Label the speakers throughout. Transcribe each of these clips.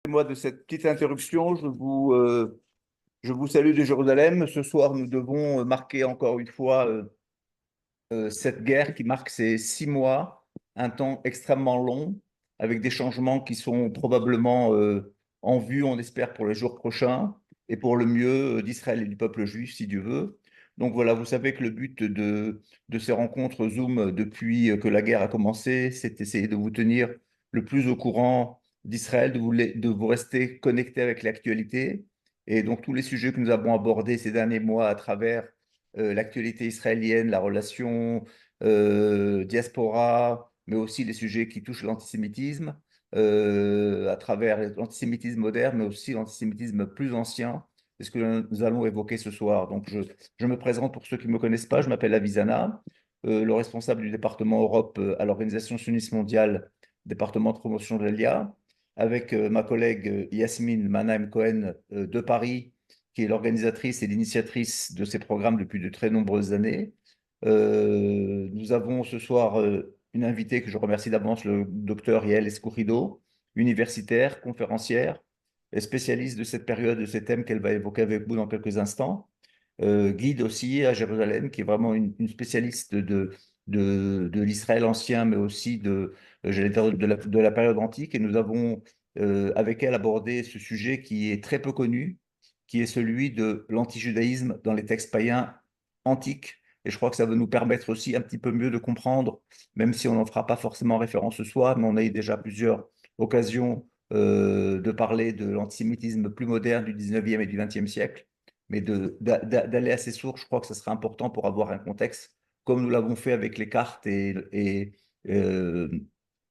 Speaker 1: Moi, de cette petite interruption, je vous salue de Jérusalem. Ce soir, nous devons marquer encore une fois cette guerre qui marque ces 6 mois, un temps extrêmement long, avec des changements qui sont probablement en vue, on espère, pour les jours prochains, et pour le mieux d'Israël et du peuple juif, si Dieu veut. Donc voilà, vous savez que le but de ces rencontres Zoom depuis que la guerre a commencé, c'est d'essayer de vous tenir le plus au courant d'Israël, de vous rester connecté avec l'actualité. Et donc tous les sujets que nous avons abordés ces derniers mois à travers l'actualité israélienne, la relation diaspora, mais aussi les sujets qui touchent l'antisémitisme, à travers l'antisémitisme moderne, mais aussi l'antisémitisme plus ancien. C'est ce que nous allons évoquer ce soir. Donc, je me présente pour ceux qui ne me connaissent pas. Je m'appelle Avisana, le responsable du département Europe à l'Organisation sioniste mondiale, département de promotion de l'ALIA, avec ma collègue Yasmine Manahem-Cohen de Paris, qui est l'organisatrice et l'initiatrice de ces programmes depuis de très nombreuses années. Nous avons ce soir une invitée que je remercie d'avance, le docteur Yael Escourido, universitaire, conférencière et spécialiste de cette période, de ces thèmes qu'elle va évoquer avec vous dans quelques instants. Guide aussi à Jérusalem, qui est vraiment une spécialiste de l'Israël ancien, mais aussi j'allais dire de la période antique. Et nous avons avec elle abordé ce sujet qui est très peu connu, qui est celui de l'antijudaïsme dans les textes païens antiques. Et je crois que ça va nous permettre aussi un petit peu mieux de comprendre, même si on n'en fera pas forcément référence ce soir, mais on a eu déjà plusieurs occasions de parler de l'antisémitisme plus moderne du 19e et du 20e siècle. Mais d'aller à ces sources, je crois que ce sera important pour avoir un contexte, comme nous l'avons fait avec les cartes et euh,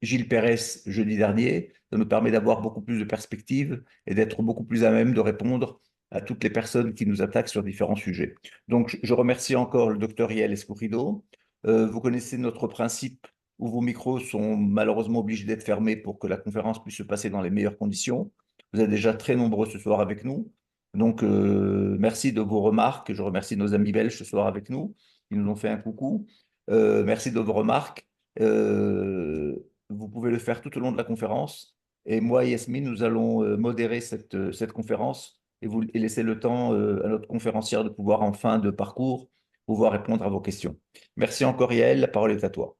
Speaker 1: Gilles Pérez jeudi dernier. Ça nous permet d'avoir beaucoup plus de perspectives et d'être beaucoup plus à même de répondre à toutes les personnes qui nous attaquent sur différents sujets. Donc, je remercie encore le docteur Yael Escourido. Vous connaissez notre principe où vos micros sont malheureusement obligés d'être fermés pour que la conférence puisse se passer dans les meilleures conditions. Vous êtes déjà très nombreux ce soir avec nous. Donc, merci de vos remarques. Je remercie nos amis belges ce soir avec nous. Ils nous ont fait un coucou. Merci de vos remarques. Vous pouvez le faire tout au long de la conférence. Et moi et Yasmine, nous allons modérer cette conférence et laisser le temps à notre conférencière de pouvoir, en fin de parcours, pouvoir répondre à vos questions. Merci encore, Yael. La parole est à toi.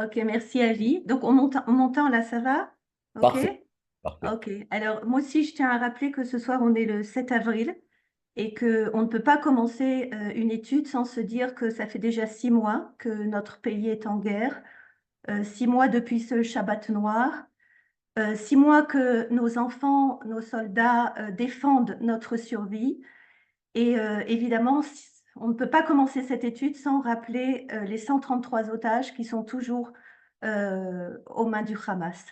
Speaker 2: Ok, merci Avi. Donc on m'entend là, ça va? Ok?
Speaker 1: Parfait. Parfait.
Speaker 2: Ok. Alors moi aussi, je tiens à rappeler que ce soir, on est le 7 avril et qu'on ne peut pas commencer une étude sans se dire que ça fait déjà 6 mois que notre pays est en guerre, 6 mois depuis ce Shabbat noir, 6 mois que nos enfants, nos soldats défendent notre survie. Et évidemment, on ne peut pas commencer cette étude sans rappeler les 133 otages qui sont toujours aux mains du Hamas.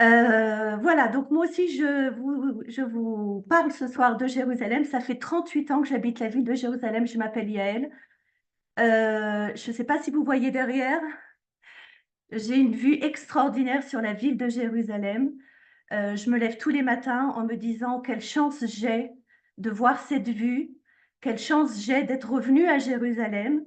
Speaker 2: Voilà, donc moi aussi, je vous parle ce soir de Jérusalem. Ça fait 38 ans que j'habite la ville de Jérusalem. Je m'appelle Yael. Je ne sais pas si vous voyez derrière, j'ai une vue extraordinaire sur la ville de Jérusalem. Je me lève tous les matins en me disant quelle chance j'ai de voir cette vue, quelle chance j'ai d'être revenue à Jérusalem.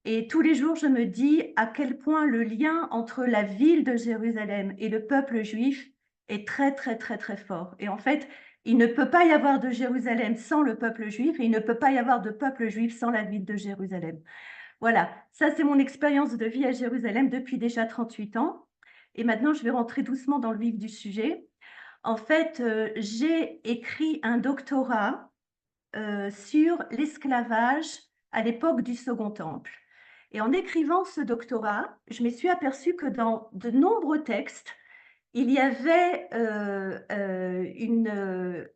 Speaker 2: Et tous les jours, je me dis à quel point le lien entre la ville de Jérusalem et le peuple juif est très, très, très, très fort. Et en fait, il ne peut pas y avoir de Jérusalem sans le peuple juif et il ne peut pas y avoir de peuple juif sans la ville de Jérusalem. Voilà, ça c'est mon expérience de vie à Jérusalem depuis déjà 38 ans. Et maintenant, je vais rentrer doucement dans le vif du sujet. En fait, j'ai écrit un doctorat sur l'esclavage à l'époque du Second Temple. Et en écrivant ce doctorat, je me suis aperçue que dans de nombreux textes, il y avait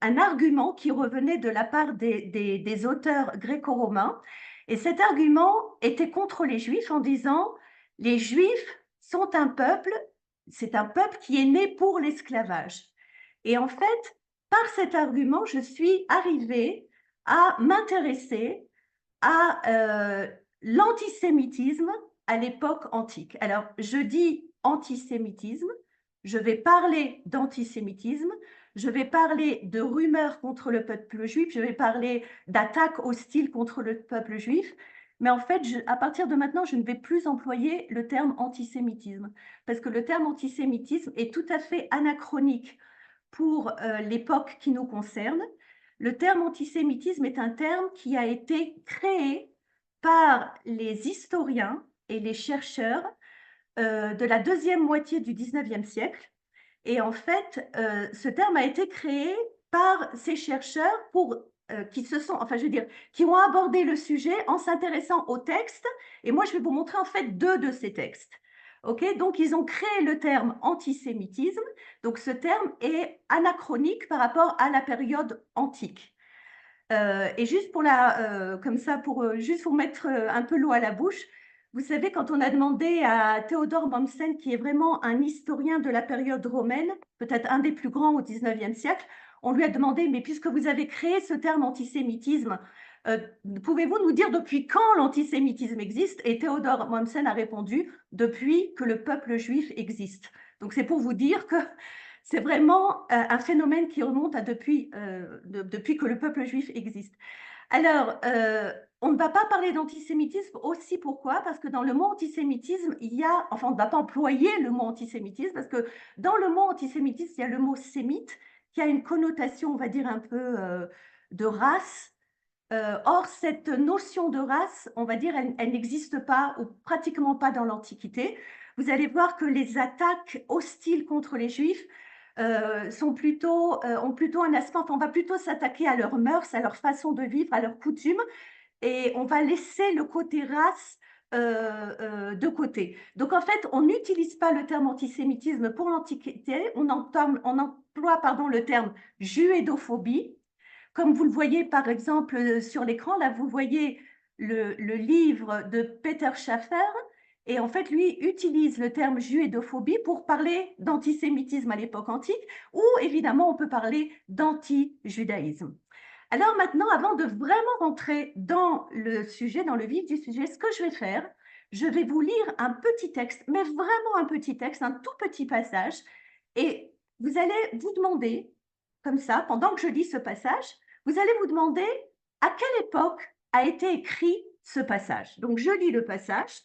Speaker 2: un argument qui revenait de la part des auteurs gréco-romains. Et cet argument était contre les Juifs en disant, les Juifs sont un peuple, c'est un peuple qui est né pour l'esclavage. Et en fait, par cet argument, je suis arrivée à m'intéresser à l'antisémitisme à l'époque antique. Alors, je dis antisémitisme, je vais parler d'antisémitisme, je vais parler de rumeurs contre le peuple juif, je vais parler d'attaques hostiles contre le peuple juif, mais en fait, à partir de maintenant, je ne vais plus employer le terme antisémitisme, parce que le terme antisémitisme est tout à fait anachronique pour l'époque qui nous concerne. Le terme antisémitisme est un terme qui a été créé par les historiens et les chercheurs de la deuxième moitié du 19e siècle. Et en fait, ce terme a été créé par ces chercheurs qui ont abordé le sujet en s'intéressant aux textes. Et moi, je vais vous montrer en fait deux de ces textes. Okay, donc, ils ont créé le terme antisémitisme. Donc, ce terme est anachronique par rapport à la période antique. Et juste comme ça, pour juste vous mettre un peu l'eau à la bouche, vous savez, quand on a demandé à Théodore Mommsen, qui est vraiment un historien de la période romaine, peut-être un des plus grands au 19e siècle, on lui a demandé, mais puisque vous avez créé ce terme antisémitisme, pouvez-vous nous dire depuis quand l'antisémitisme existe? Et Théodore Mommsen a répondu, depuis que le peuple juif existe. Donc c'est pour vous dire que c'est vraiment un phénomène qui remonte à depuis que le peuple juif existe. Alors, on ne va pas parler d'antisémitisme aussi, pourquoi? Parce que dans le mot antisémitisme, on ne va pas employer le mot antisémitisme, parce que dans le mot antisémitisme, il y a le mot sémite, qui a une connotation, on va dire, un peu de race. Or, cette notion de race, on va dire, elle n'existe pas ou pratiquement pas dans l'Antiquité. Vous allez voir que les attaques hostiles contre les Juifs ont plutôt un aspect, on va plutôt s'attaquer à leurs mœurs, à leur façon de vivre, à leurs coutumes, et on va laisser le côté race de côté. Donc en fait, on n'utilise pas le terme antisémitisme pour l'Antiquité, on emploie le terme juédophobie. Comme vous le voyez par exemple sur l'écran, là vous voyez le livre de Peter Schaffer, et en fait, lui utilise le terme juédophobie pour parler d'antisémitisme à l'époque antique, ou évidemment, on peut parler d'anti-judaïsme. Alors maintenant, avant de vraiment rentrer dans le sujet, dans le vif du sujet, ce que je vais faire, je vais vous lire un petit texte, mais vraiment un petit texte, un tout petit passage, et vous allez vous demander, comme ça, pendant que je lis ce passage, vous allez vous demander à quelle époque a été écrit ce passage. Donc, je lis le passage.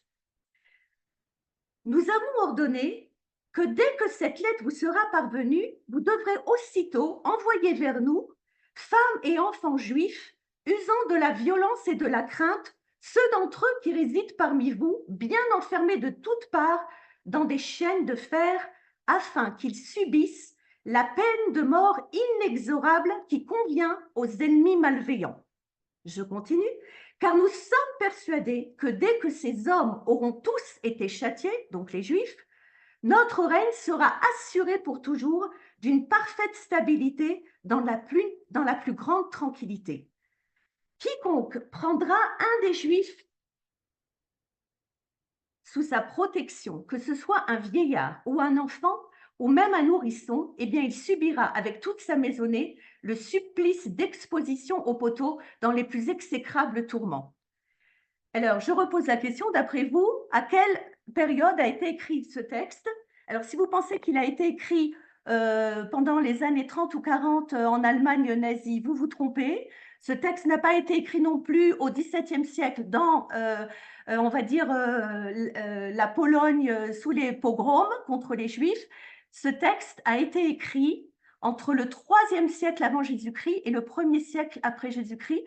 Speaker 2: Nous avons ordonné que dès que cette lettre vous sera parvenue, vous devrez aussitôt envoyer vers nous, femmes et enfants juifs, usant de la violence et de la crainte, ceux d'entre eux qui résident parmi vous, bien enfermés de toutes parts dans des chaînes de fer, afin qu'ils subissent la peine de mort inexorable qui convient aux ennemis malveillants. Je continue. Car nous sommes persuadés que dès que ces hommes auront tous été châtiés, donc les Juifs, notre règne sera assuré pour toujours d'une parfaite stabilité dans la plus grande tranquillité. Quiconque prendra un des Juifs sous sa protection, que ce soit un vieillard ou un enfant, ou même un nourrisson, eh bien, il subira avec toute sa maisonnée le supplice d'exposition au poteau dans les plus exécrables tourments. Alors, je repose la question, d'après vous, à quelle période a été écrit ce texte? Alors, si vous pensez qu'il a été écrit pendant les années 30 ou 40 en Allemagne nazie, vous vous trompez. Ce texte n'a pas été écrit non plus au XVIIe siècle dans, on va dire, la Pologne sous les pogroms contre les Juifs. Ce texte a été écrit entre le IIIe siècle avant Jésus-Christ et le 1er siècle après Jésus-Christ.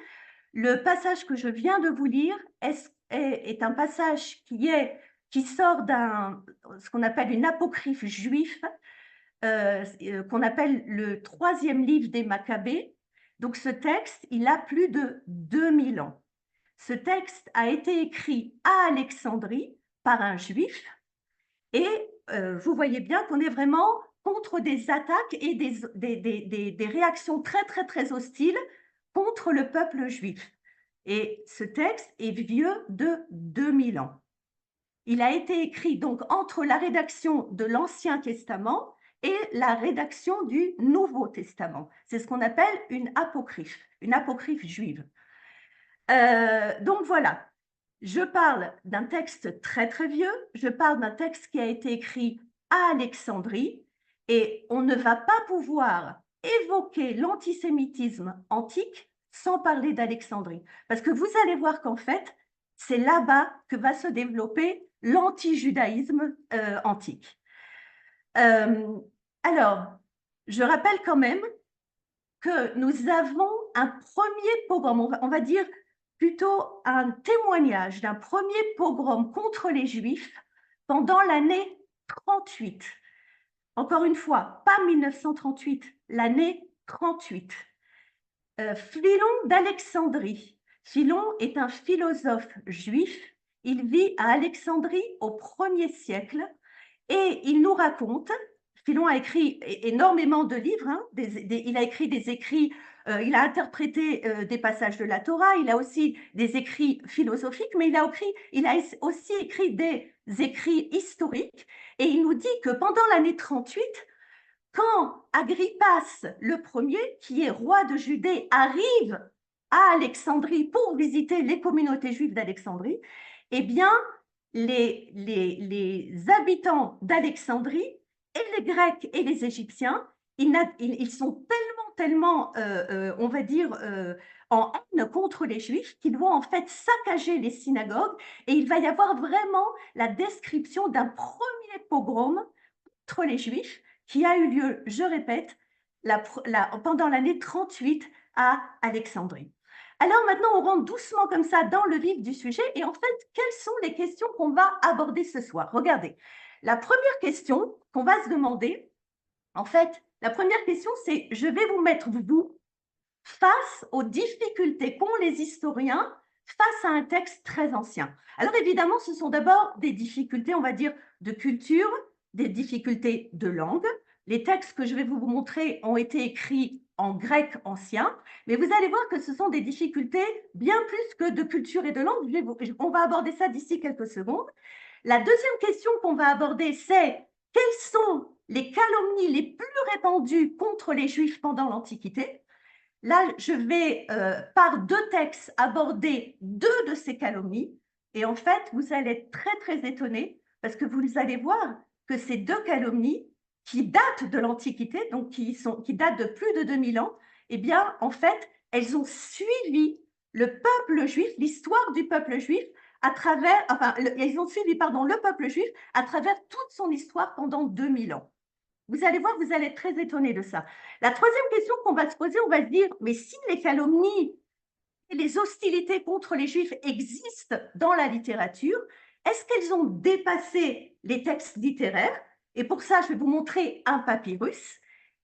Speaker 2: Le passage que je viens de vous lire est un passage qui sort ce qu'on appelle une apocryphe juif, qu'on appelle le 3e livre des Maccabées. Donc ce texte, il a plus de 2000 ans. Ce texte a été écrit à Alexandrie par un juif, et vous voyez bien qu'on est vraiment contre des attaques et des réactions très, très, très hostiles contre le peuple juif. Et ce texte est vieux de 2000 ans. Il a été écrit donc entre la rédaction de l'Ancien Testament et la rédaction du Nouveau Testament. C'est ce qu'on appelle une apocryphe juive. Donc voilà, je parle d'un texte très très vieux, je parle d'un texte qui a été écrit à Alexandrie, et on ne va pas pouvoir évoquer l'antisémitisme antique sans parler d'Alexandrie. Parce que vous allez voir qu'en fait, c'est là-bas que va se développer l'antijudaïsme antique. Alors, Je rappelle quand même que nous avons un premier pogrom, on va dire plutôt un témoignage d'un premier pogrom contre les Juifs pendant l'année 38. Encore une fois, pas 1938, l'année 38. Philon d'Alexandrie. Philon est un philosophe juif. Il vit à Alexandrie au 1er siècle et il nous raconte, Philon a écrit énormément de livres, hein, il a écrit des écrits, il a interprété des passages de la Torah, il a aussi des écrits philosophiques, mais il a aussi écrit des écrits historiques. Et il nous dit que pendant l'année 38, quand Agrippas le premier, qui est roi de Judée, arrive à Alexandrie pour visiter les communautés juives d'Alexandrie, eh bien, les habitants d'Alexandrie, et les Grecs et les Égyptiens, ils sont tellement, on va dire, en haine contre les Juifs qu'ils vont en fait saccager les synagogues et il va y avoir vraiment la description d'un premier pogrom contre les Juifs qui a eu lieu, je répète, pendant l'année 38 à Alexandrie. Alors maintenant, on rentre doucement comme ça dans le vif du sujet et en fait, quelles sont les questions qu'on va aborder ce soir? Regardez, la première question qu'on va se demander, en fait, la première question, c'est je vais vous mettre, vous, face aux difficultés qu'ont les historiens face à un texte très ancien. Alors évidemment, ce sont d'abord des difficultés, on va dire, de culture, des difficultés de langue. Les textes que je vais vous montrer ont été écrits en grec ancien, mais vous allez voir que ce sont des difficultés bien plus que de culture et de langue. On va aborder ça d'ici quelques secondes. La deuxième question qu'on va aborder, c'est quelles sont les calomnies les plus répandues contre les Juifs pendant l'Antiquité? Là, je vais, par deux textes, aborder deux de ces calomnies. Et en fait, vous allez être très, très étonnés parce que vous allez voir que ces deux calomnies qui datent de l'Antiquité, donc qui datent de plus de 2000 ans, eh bien, en fait, elles ont suivi le peuple juif, l'histoire du peuple juif, à travers, enfin, elles ont suivi, pardon, le peuple juif à travers toute son histoire pendant 2000 ans. Vous allez voir, vous allez être très étonnés de ça. La troisième question qu'on va se poser, on va se dire, mais si les calomnies et les hostilités contre les Juifs existent dans la littérature, est-ce qu'elles ont dépassé les textes littéraires? Et pour ça, je vais vous montrer un papyrus.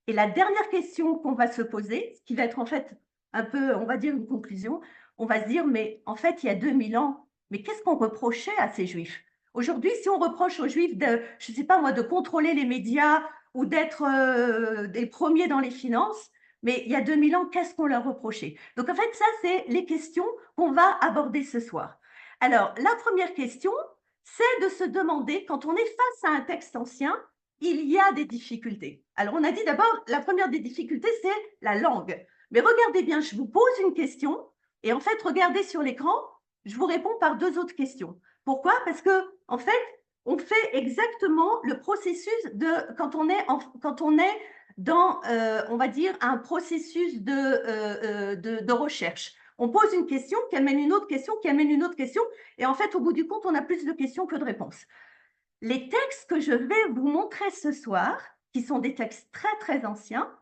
Speaker 2: Et la dernière question qu'on va se poser, ce qui va être en fait un peu, on va dire, une conclusion, on va se dire, mais en fait, il y a 2000 ans, mais qu'est-ce qu'on reprochait à ces Juifs? Aujourd'hui, si on reproche aux Juifs de, je ne sais pas moi, de contrôler les médias ou d'être des premiers dans les finances, mais il y a 2000 ans, qu'est-ce qu'on leur reprochait? Donc en fait, ça, c'est les questions qu'on va aborder ce soir. Alors, la première question, c'est de se demander, quand on est face à un texte ancien, il y a des difficultés. Alors, on a dit d'abord, la première des difficultés, c'est la langue. Mais regardez bien, je vous pose une question, et en fait, regardez sur l'écran, je vous réponds par deux autres questions. Pourquoi? Parce que, en fait, on fait exactement le processus de quand on est dans, on va dire, un processus de recherche. On pose une question qui amène une autre question, qui amène une autre question, et en fait, au bout du compte, on a plus de questions que de réponses. Les textes que je vais vous montrer ce soir, qui sont des textes très, très anciens,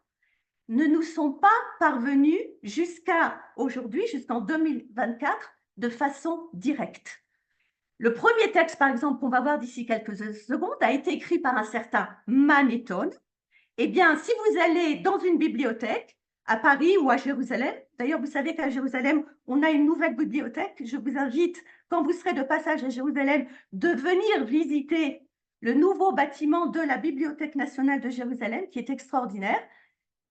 Speaker 2: ne nous sont pas parvenus jusqu'à aujourd'hui, jusqu'en 2024, de façon directe. Le premier texte, par exemple, qu'on va voir d'ici quelques secondes, a été écrit par un certain Manéthone. Eh bien, si vous allez dans une bibliothèque, à Paris ou à Jérusalem, d'ailleurs, vous savez qu'à Jérusalem, on a une nouvelle bibliothèque. Je vous invite, quand vous serez de passage à Jérusalem, de venir visiter le nouveau bâtiment de la Bibliothèque nationale de Jérusalem, qui est extraordinaire.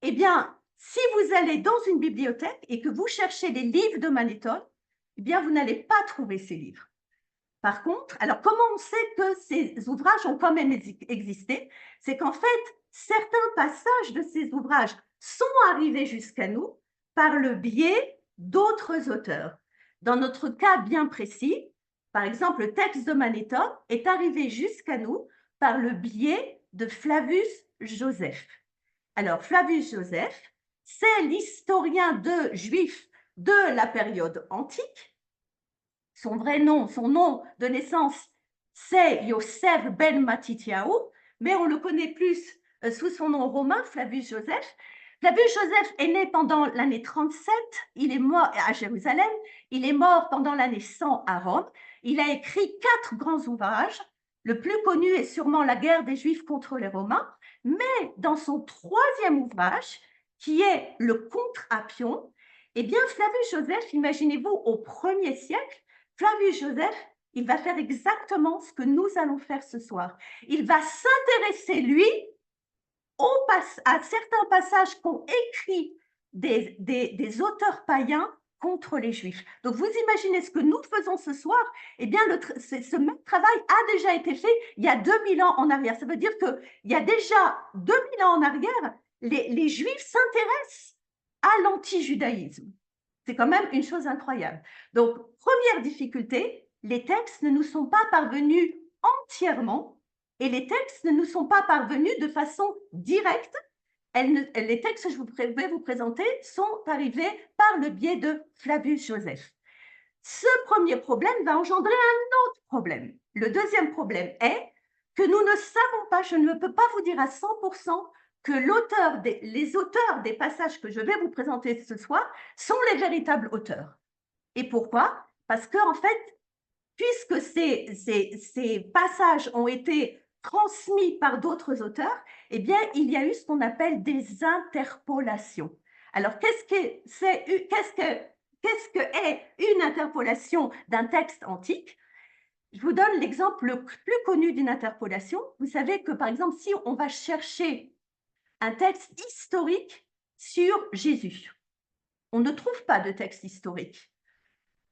Speaker 2: Eh bien, si vous allez dans une bibliothèque et que vous cherchez les livres de Manéthone, eh bien, vous n'allez pas trouver ces livres. Par contre, alors comment on sait que ces ouvrages ont quand même existé? C'est qu'en fait, certains passages de ces ouvrages sont arrivés jusqu'à nous par le biais d'autres auteurs. Dans notre cas bien précis, par exemple, le texte de Manéthone est arrivé jusqu'à nous par le biais de Flavius Joseph. Alors, Flavius Joseph, c'est l'historien de juif de la période antique. Son vrai nom, son nom de naissance, c'est Yosef ben Matityahu, mais on le connaît plus sous son nom romain, Flavius Joseph. Flavius Joseph est né pendant l'année 37, il est mort à Jérusalem, il est mort pendant l'année 100 à Rome. Il a écrit 4 grands ouvrages. Le plus connu est sûrement La guerre des Juifs contre les Romains, mais dans son 3e ouvrage, qui est le Contre-Appion, eh bien, Flavius Joseph, imaginez-vous, au 1er siècle, Flavius Joseph, il va faire exactement ce que nous allons faire ce soir. Il va s'intéresser, lui, à certains passages qu'ont écrits des auteurs païens contre les Juifs. Donc, vous imaginez ce que nous faisons ce soir, eh bien, ce même travail a déjà été fait il y a 2000 ans en arrière. Ça veut dire qu'il y a déjà 2000 ans en arrière, les Juifs s'intéressent à l'anti-judaïsme. C'est quand même une chose incroyable. Donc, première difficulté, les textes ne nous sont pas parvenus entièrement et les textes ne nous sont pas parvenus de façon directe. Les textes que je vais vous présenter sont arrivés par le biais de Flavius Joseph. Ce premier problème va engendrer un autre problème. Le deuxième problème est que nous ne savons pas, je ne peux pas vous dire à 100% que les auteurs des passages que je vais vous présenter ce soir sont les véritables auteurs. Et pourquoi? Parce que, en fait, puisque ces passages ont été transmis par d'autres auteurs, eh bien, il y a eu ce qu'on appelle des interpolations. Alors, qu'est-ce que est une interpolation d'un texte antique? Je vous donne l'exemple le plus connu d'une interpolation. Vous savez que, par exemple, si on va chercher un texte historique sur Jésus, on ne trouve pas de texte historique.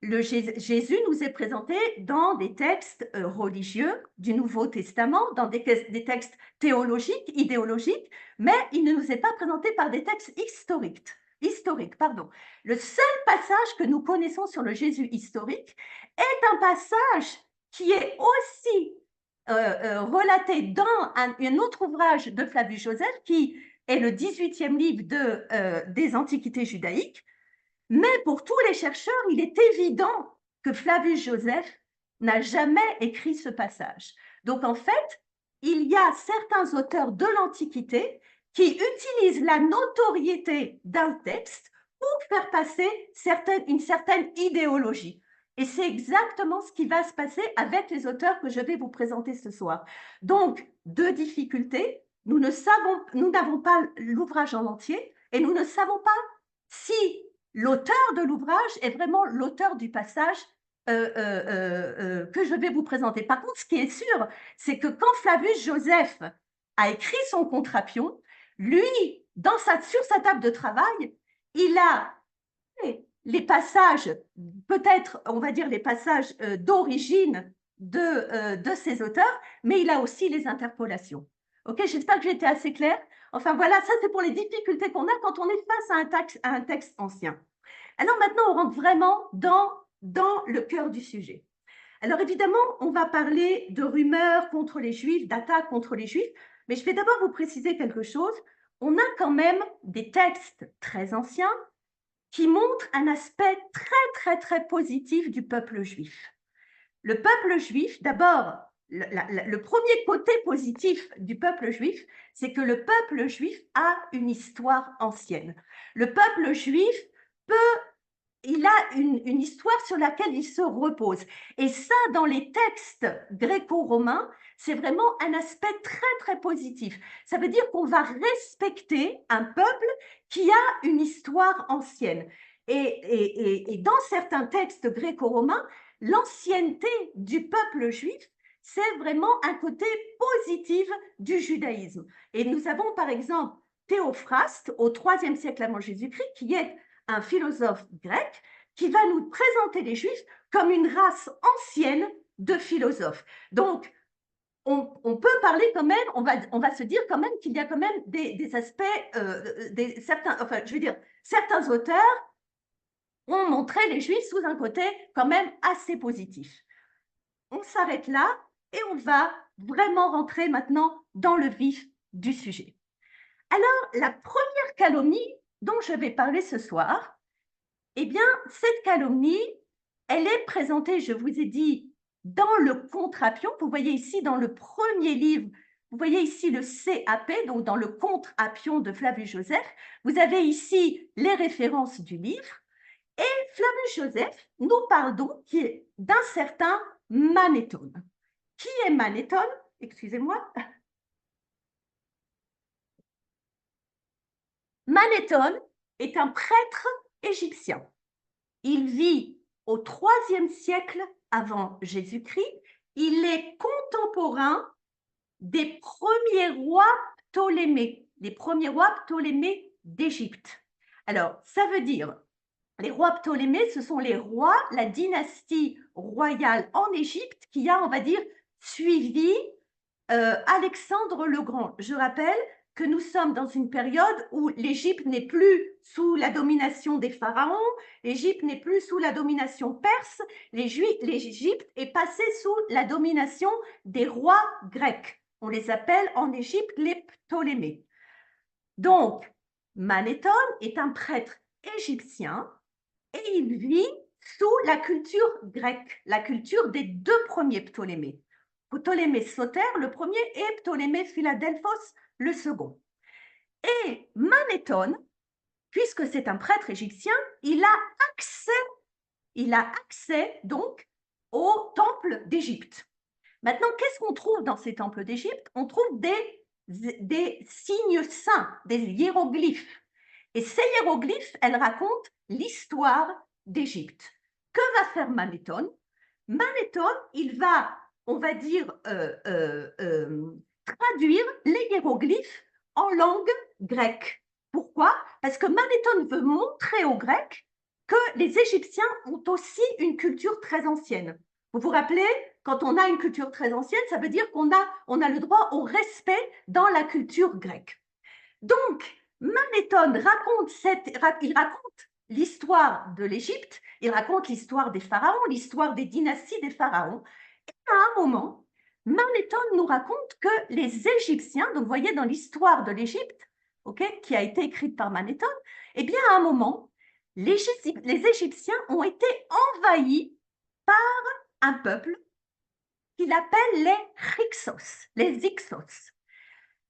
Speaker 2: Jésus nous est présenté dans des textes religieux du Nouveau Testament, dans des textes théologiques, idéologiques, mais il ne nous est pas présenté par des textes historiques. Le seul passage que nous connaissons sur le Jésus historique est un passage qui est aussi relaté dans un autre ouvrage de Flavius Joseph, qui est le 18e livre des Antiquités judaïques. Mais pour tous les chercheurs, il est évident que Flavius Joseph n'a jamais écrit ce passage. Donc en fait, il y a certains auteurs de l'Antiquité qui utilisent la notoriété d'un texte pour faire passer une certaine idéologie. Et c'est exactement ce qui va se passer avec les auteurs que je vais vous présenter ce soir. Donc, 2 difficultés. Nous n'avons pas l'ouvrage en entier et nous ne savons pas si l'auteur de l'ouvrage est vraiment l'auteur du passage que je vais vous présenter. Par contre, ce qui est sûr, c'est que quand Flavius Joseph a écrit son Contre-Appion, lui, sur sa table de travail, il a les passages, peut-être, on va dire, les passages d'origine de ces auteurs, mais il a aussi les interpolations. Ok, j'espère que j'ai été assez claire. Enfin voilà, ça c'est pour les difficultés qu'on a quand on est face à un texte ancien. Alors maintenant, on rentre vraiment dans le cœur du sujet. Alors évidemment, on va parler de rumeurs contre les Juifs, d'attaques contre les Juifs, mais je vais d'abord vous préciser quelque chose. On a quand même des textes très anciens qui montrent un aspect très positif du peuple juif. Le peuple juif, d'abord, le premier côté positif du peuple juif, c'est que le peuple juif a une histoire ancienne. Le peuple juif il a une histoire sur laquelle il se repose. Et ça, dans les textes gréco-romains, c'est vraiment un aspect très positif. Ça veut dire qu'on va respecter un peuple qui a une histoire ancienne. Et dans certains textes gréco-romains, l'ancienneté du peuple juif, c'est vraiment un côté positif du judaïsme. Et nous avons par exemple Théophraste au IIIe siècle avant Jésus-Christ, qui est un philosophe grec, qui va nous présenter les Juifs comme une race ancienne de philosophes. Donc, on peut parler quand même, on va se dire quand même qu'il y a quand même des aspects, certains auteurs ont montré les Juifs sous un côté quand même assez positif. On s'arrête là et on va vraiment rentrer maintenant dans le vif du sujet. Alors, la première calomnie dont je vais parler ce soir, eh bien, cette calomnie, elle est présentée, je vous ai dit, dans le Contre-Appion. Vous voyez ici, dans le premier livre, vous voyez ici le CAP, donc dans le contre-appion de Flavius Joseph. Vous avez ici les références du livre. Et Flavius Joseph nous parle donc d'un certain Manéthone. Qui est Manéthone? Excusez-moi. Manéthone est un prêtre égyptien. Il vit au IIIe siècle avant Jésus-Christ. Il est contemporain des premiers rois Ptolémées, les premiers rois Ptolémées d'Égypte. Alors, ça veut dire, les rois Ptolémées, ce sont les rois, la dynastie royale en Égypte qui a, on va dire, suivi Alexandre le Grand. Je rappelle que nous sommes dans une période où l'Égypte n'est plus sous la domination des pharaons, l'Égypte n'est plus sous la domination perse, l'Égypte est passée sous la domination des rois grecs. On les appelle en Égypte les Ptolémées. Donc, Manéthone est un prêtre égyptien et il vit sous la culture grecque, la culture des deux premiers Ptolémées. Ptolémée Soter, le premier, et Ptolémée Philadelphos, le second. Et Manéthone, puisque c'est un prêtre égyptien, il a accès donc au temple d'Égypte. Maintenant, qu'est-ce qu'on trouve dans ces temples d'Égypte? On trouve des signes saints, des hiéroglyphes. Et ces hiéroglyphes, elles racontent l'histoire d'Égypte. Que va faire Manéthone? Manéthone, il va, on va dire, traduire les hiéroglyphes en langue grecque. Pourquoi? Parce que Manéthone veut montrer aux Grecs que les Égyptiens ont aussi une culture très ancienne. Vous vous rappelez, quand on a une culture très ancienne, ça veut dire qu'on a le droit au respect dans la culture grecque. Donc, Manéthone il raconte l'histoire de l'Égypte, il raconte l'histoire des pharaons, l'histoire des dynasties des pharaons. Et à un moment, Manéthone nous raconte que les Égyptiens, donc vous voyez dans l'histoire de l'Égypte, qui a été écrite par Manéthone, eh bien à un moment, les Égyptiens ont été envahis par un peuple qu'il appelle les Hyksos, les Hyksos.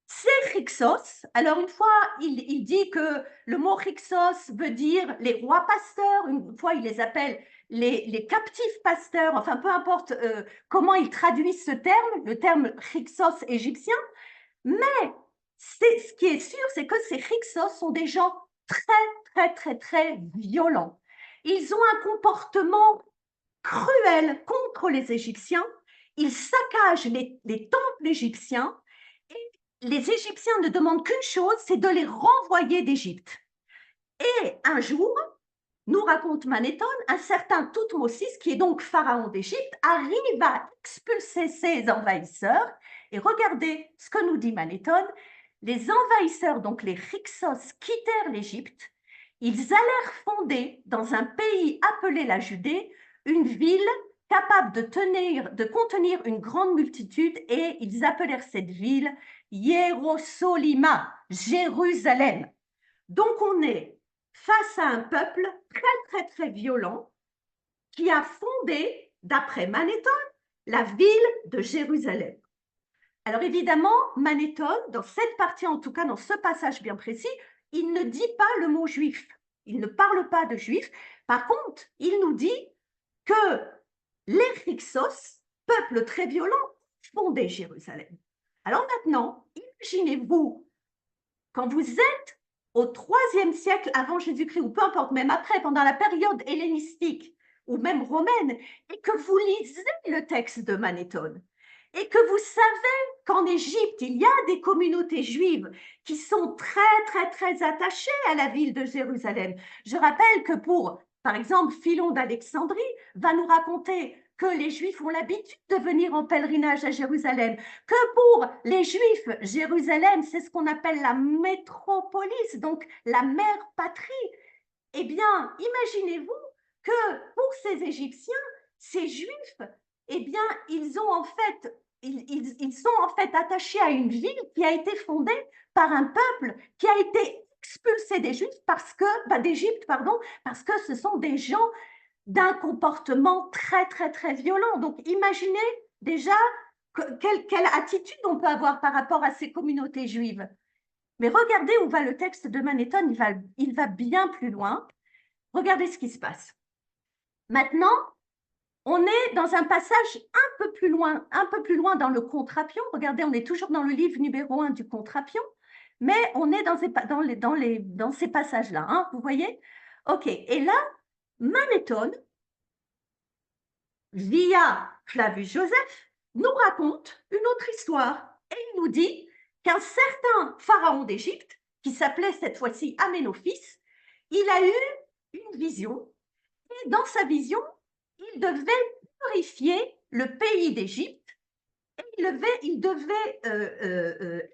Speaker 2: Ces Hyksos, alors une fois, il dit que le mot Hyksos veut dire les rois pasteurs, une fois il les appelle les captifs pasteurs, enfin peu importe comment ils traduisent ce terme, le terme Hyksos égyptien, mais ce qui est sûr, c'est que ces Hyksos sont des gens très violents. Ils ont un comportement cruel contre les Égyptiens, ils saccagent les temples égyptiens, et les Égyptiens ne demandent qu'une chose, c'est de les renvoyer d'Égypte. Et un jour, nous raconte Manéthone, un certain Thoutmôsis, qui est donc pharaon d'Égypte, arrive à expulser ses envahisseurs. Et regardez ce que nous dit Manéthone. Les envahisseurs, donc les Hyksos, quittèrent l'Égypte. Ils allèrent fonder dans un pays appelé la Judée une ville capable de contenir une grande multitude, et ils appelèrent cette ville Hiérosolima, Jérusalem. Donc on est face à un peuple très violent qui a fondé, d'après Manéthone, la ville de Jérusalem. Alors évidemment, Manéthone, dans cette partie, en tout cas dans ce passage bien précis, il ne dit pas le mot juif. Il ne parle pas de juifs. Par contre, il nous dit que les Hyksos, peuple très violent, fondaient Jérusalem. Alors maintenant, imaginez-vous, quand vous êtes au IIIe siècle avant Jésus-Christ, ou peu importe, même après, pendant la période hellénistique, ou même romaine, et que vous lisez le texte de Manéthone, et que vous savez qu'en Égypte, il y a des communautés juives qui sont très attachées à la ville de Jérusalem. Je rappelle que par exemple, Philon d'Alexandrie va nous raconter que les Juifs ont l'habitude de venir en pèlerinage à Jérusalem, que pour les Juifs, Jérusalem, c'est ce qu'on appelle la métropolis, donc la mère patrie. Eh bien, imaginez-vous que pour ces Égyptiens, ces Juifs, eh bien, ils sont en fait attachés à une ville qui a été fondée par un peuple qui a été expulsé d'Égypte parce que ce sont des gens d'un comportement très violent. Donc, imaginez déjà quelle attitude on peut avoir par rapport à ces communautés juives. Mais regardez où va le texte de Manéthon, il va bien plus loin. Regardez ce qui se passe. Maintenant, on est dans un passage un peu plus loin dans le Contrapion. Regardez, on est toujours dans le livre numéro 1 du Contrapion, mais on est dans ces passages-là, hein, vous voyez? OK, et là, Manéthon, via Flavius Joseph, nous raconte une autre histoire. Et il nous dit qu'un certain pharaon d'Égypte, qui s'appelait cette fois-ci Aménophis, il a eu une vision, et dans sa vision, il devait purifier le pays d'Égypte, et il devait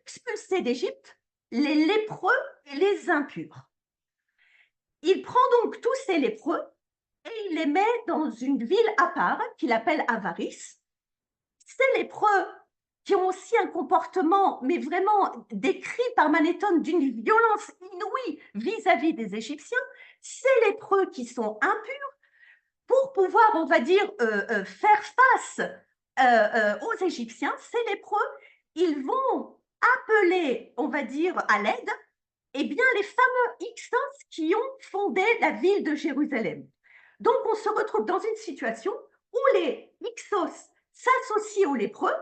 Speaker 2: expulser d'Égypte les lépreux et les impurs. Il prend donc tous ces lépreux et il les met dans une ville à part qu'il appelle Avaris. Ces lépreux qui ont aussi un comportement, mais vraiment décrit par Manéthon, d'une violence inouïe vis-à-vis des Égyptiens, ces lépreux qui sont impurs, pour pouvoir, on va dire, faire face aux Égyptiens, ces lépreux, ils vont appeler, on va dire, à l'aide, eh bien, les fameux Hyksos qui ont fondé la ville de Jérusalem. Donc, on se retrouve dans une situation où les Hyksos s'associent aux lépreux,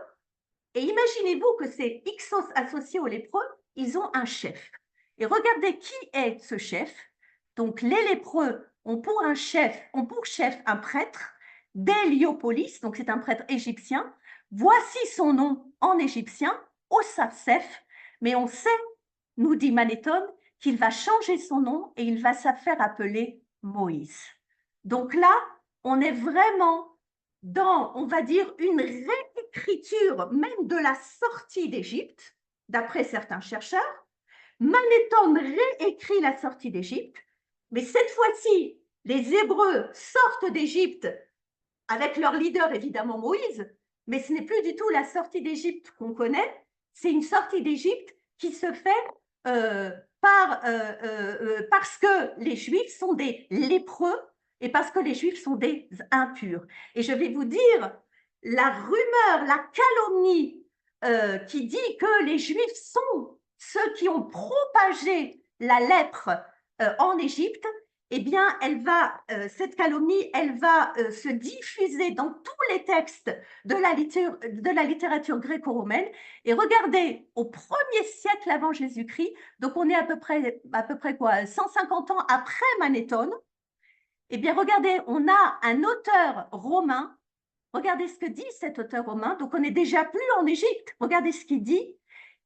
Speaker 2: et imaginez-vous que ces Hyksos associés aux lépreux, ils ont un chef. Et regardez qui est ce chef. Donc, les lépreux ont pour chef un prêtre d'Héliopolis, donc c'est un prêtre égyptien. Voici son nom en égyptien, Osapseph, mais on sait, nous dit Manéthon, qu'il va changer son nom et il va se faire appeler Moïse. Donc là, on est vraiment dans, on va dire, une réécriture même de la sortie d'Égypte, d'après certains chercheurs. Manéthon réécrit la sortie d'Égypte, mais cette fois-ci, les Hébreux sortent d'Égypte avec leur leader, évidemment, Moïse, mais ce n'est plus du tout la sortie d'Égypte qu'on connaît, c'est une sortie d'Égypte qui se fait parce que les Juifs sont des lépreux et parce que les Juifs sont des impurs. Et je vais vous dire, la rumeur, la calomnie qui dit que les Juifs sont ceux qui ont propagé la lèpre en Égypte, eh bien, cette calomnie, elle va se diffuser dans tous les textes de la littérature gréco-romaine. Et regardez, au 1er siècle avant Jésus-Christ, donc on est à peu près quoi, 150 ans après Manéthon, eh bien, regardez, on a un auteur romain. Regardez ce que dit cet auteur romain. Donc, on n'est déjà plus en Égypte. Regardez ce qu'il dit.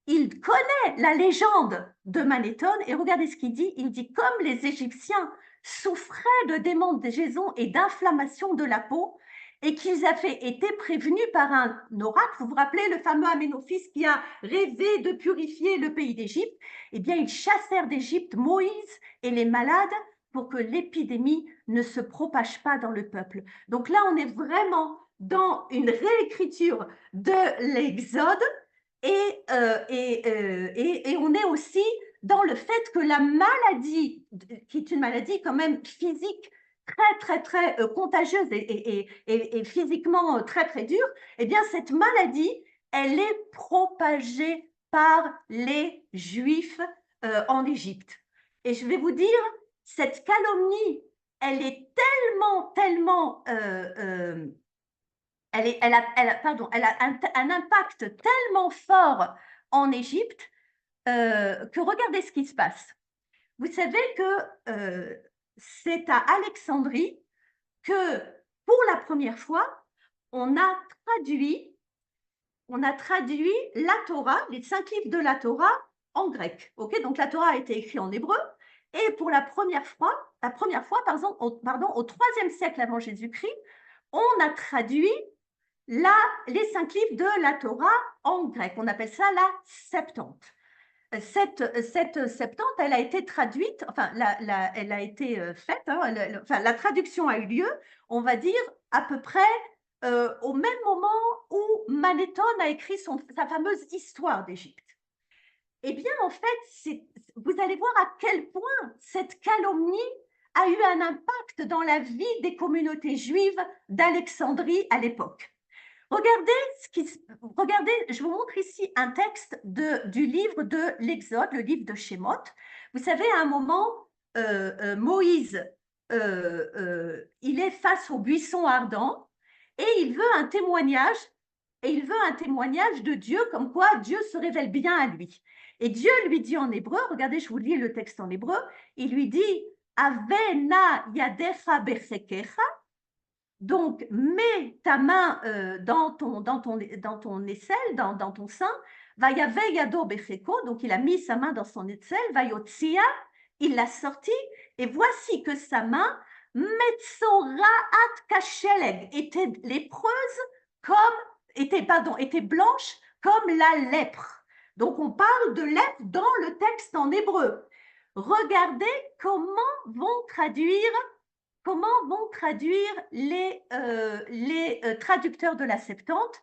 Speaker 2: Il connaît la légende de Manéthon et regardez ce qu'il dit. Il dit, comme les Égyptiens souffraient de démangeaisons et d'inflammation de la peau et qu'ils avaient été prévenus par un oracle, vous vous rappelez le fameux Aménophis qui a rêvé de purifier le pays d'Égypte, eh bien, ils chassèrent d'Égypte Moïse et les malades pour que l'épidémie ne se propage pas dans le peuple. Donc là, on est vraiment dans une réécriture de l'Exode et on est aussi dans le fait que la maladie, qui est une maladie quand même physique très contagieuse et physiquement très dure, eh bien cette maladie, elle est propagée par les Juifs en Égypte. Et je vais vous dire, cette calomnie, elle est tellement elle a un impact tellement fort en Égypte que regardez ce qui se passe. Vous savez que c'est à Alexandrie que, pour la première fois, on a traduit la Torah, les 5 livres de la Torah en grec. Okay, donc la Torah a été écrite en hébreu et pour la première fois, pardon, au 3e siècle avant Jésus-Christ, on a traduit les 5 livres de la Torah en grec. On appelle ça la Septante. Cette Septante, elle a été traduite, enfin, elle a été faite, hein, la traduction a eu lieu, on va dire, à peu près au même moment où Manéthon a écrit sa fameuse Histoire d'Égypte. Eh bien, en fait, vous allez voir à quel point cette calomnie a eu un impact dans la vie des communautés juives d'Alexandrie à l'époque. regardez, je vous montre ici un texte du livre de l'Exode, le livre de Shemot. Vous savez, à un moment, Moïse, il est face au buisson ardent et il veut un témoignage, de Dieu, comme quoi Dieu se révèle bien à lui. Et Dieu lui dit en hébreu, regardez, je vous lis le texte en hébreu, il lui dit « Avena yadecha bechekecha » donc, mets ta main dans ton aisselle, dans ton sein. Vayave yado becheko, donc il a mis sa main dans son aisselle. Vayotzia, il l'a sorti. Et voici que sa main, metzoraat kasheleg, était lépreuse était blanche comme la lèpre. Donc, on parle de lèpre dans le texte en hébreu. Regardez comment vont traduire les traducteurs de la Septante.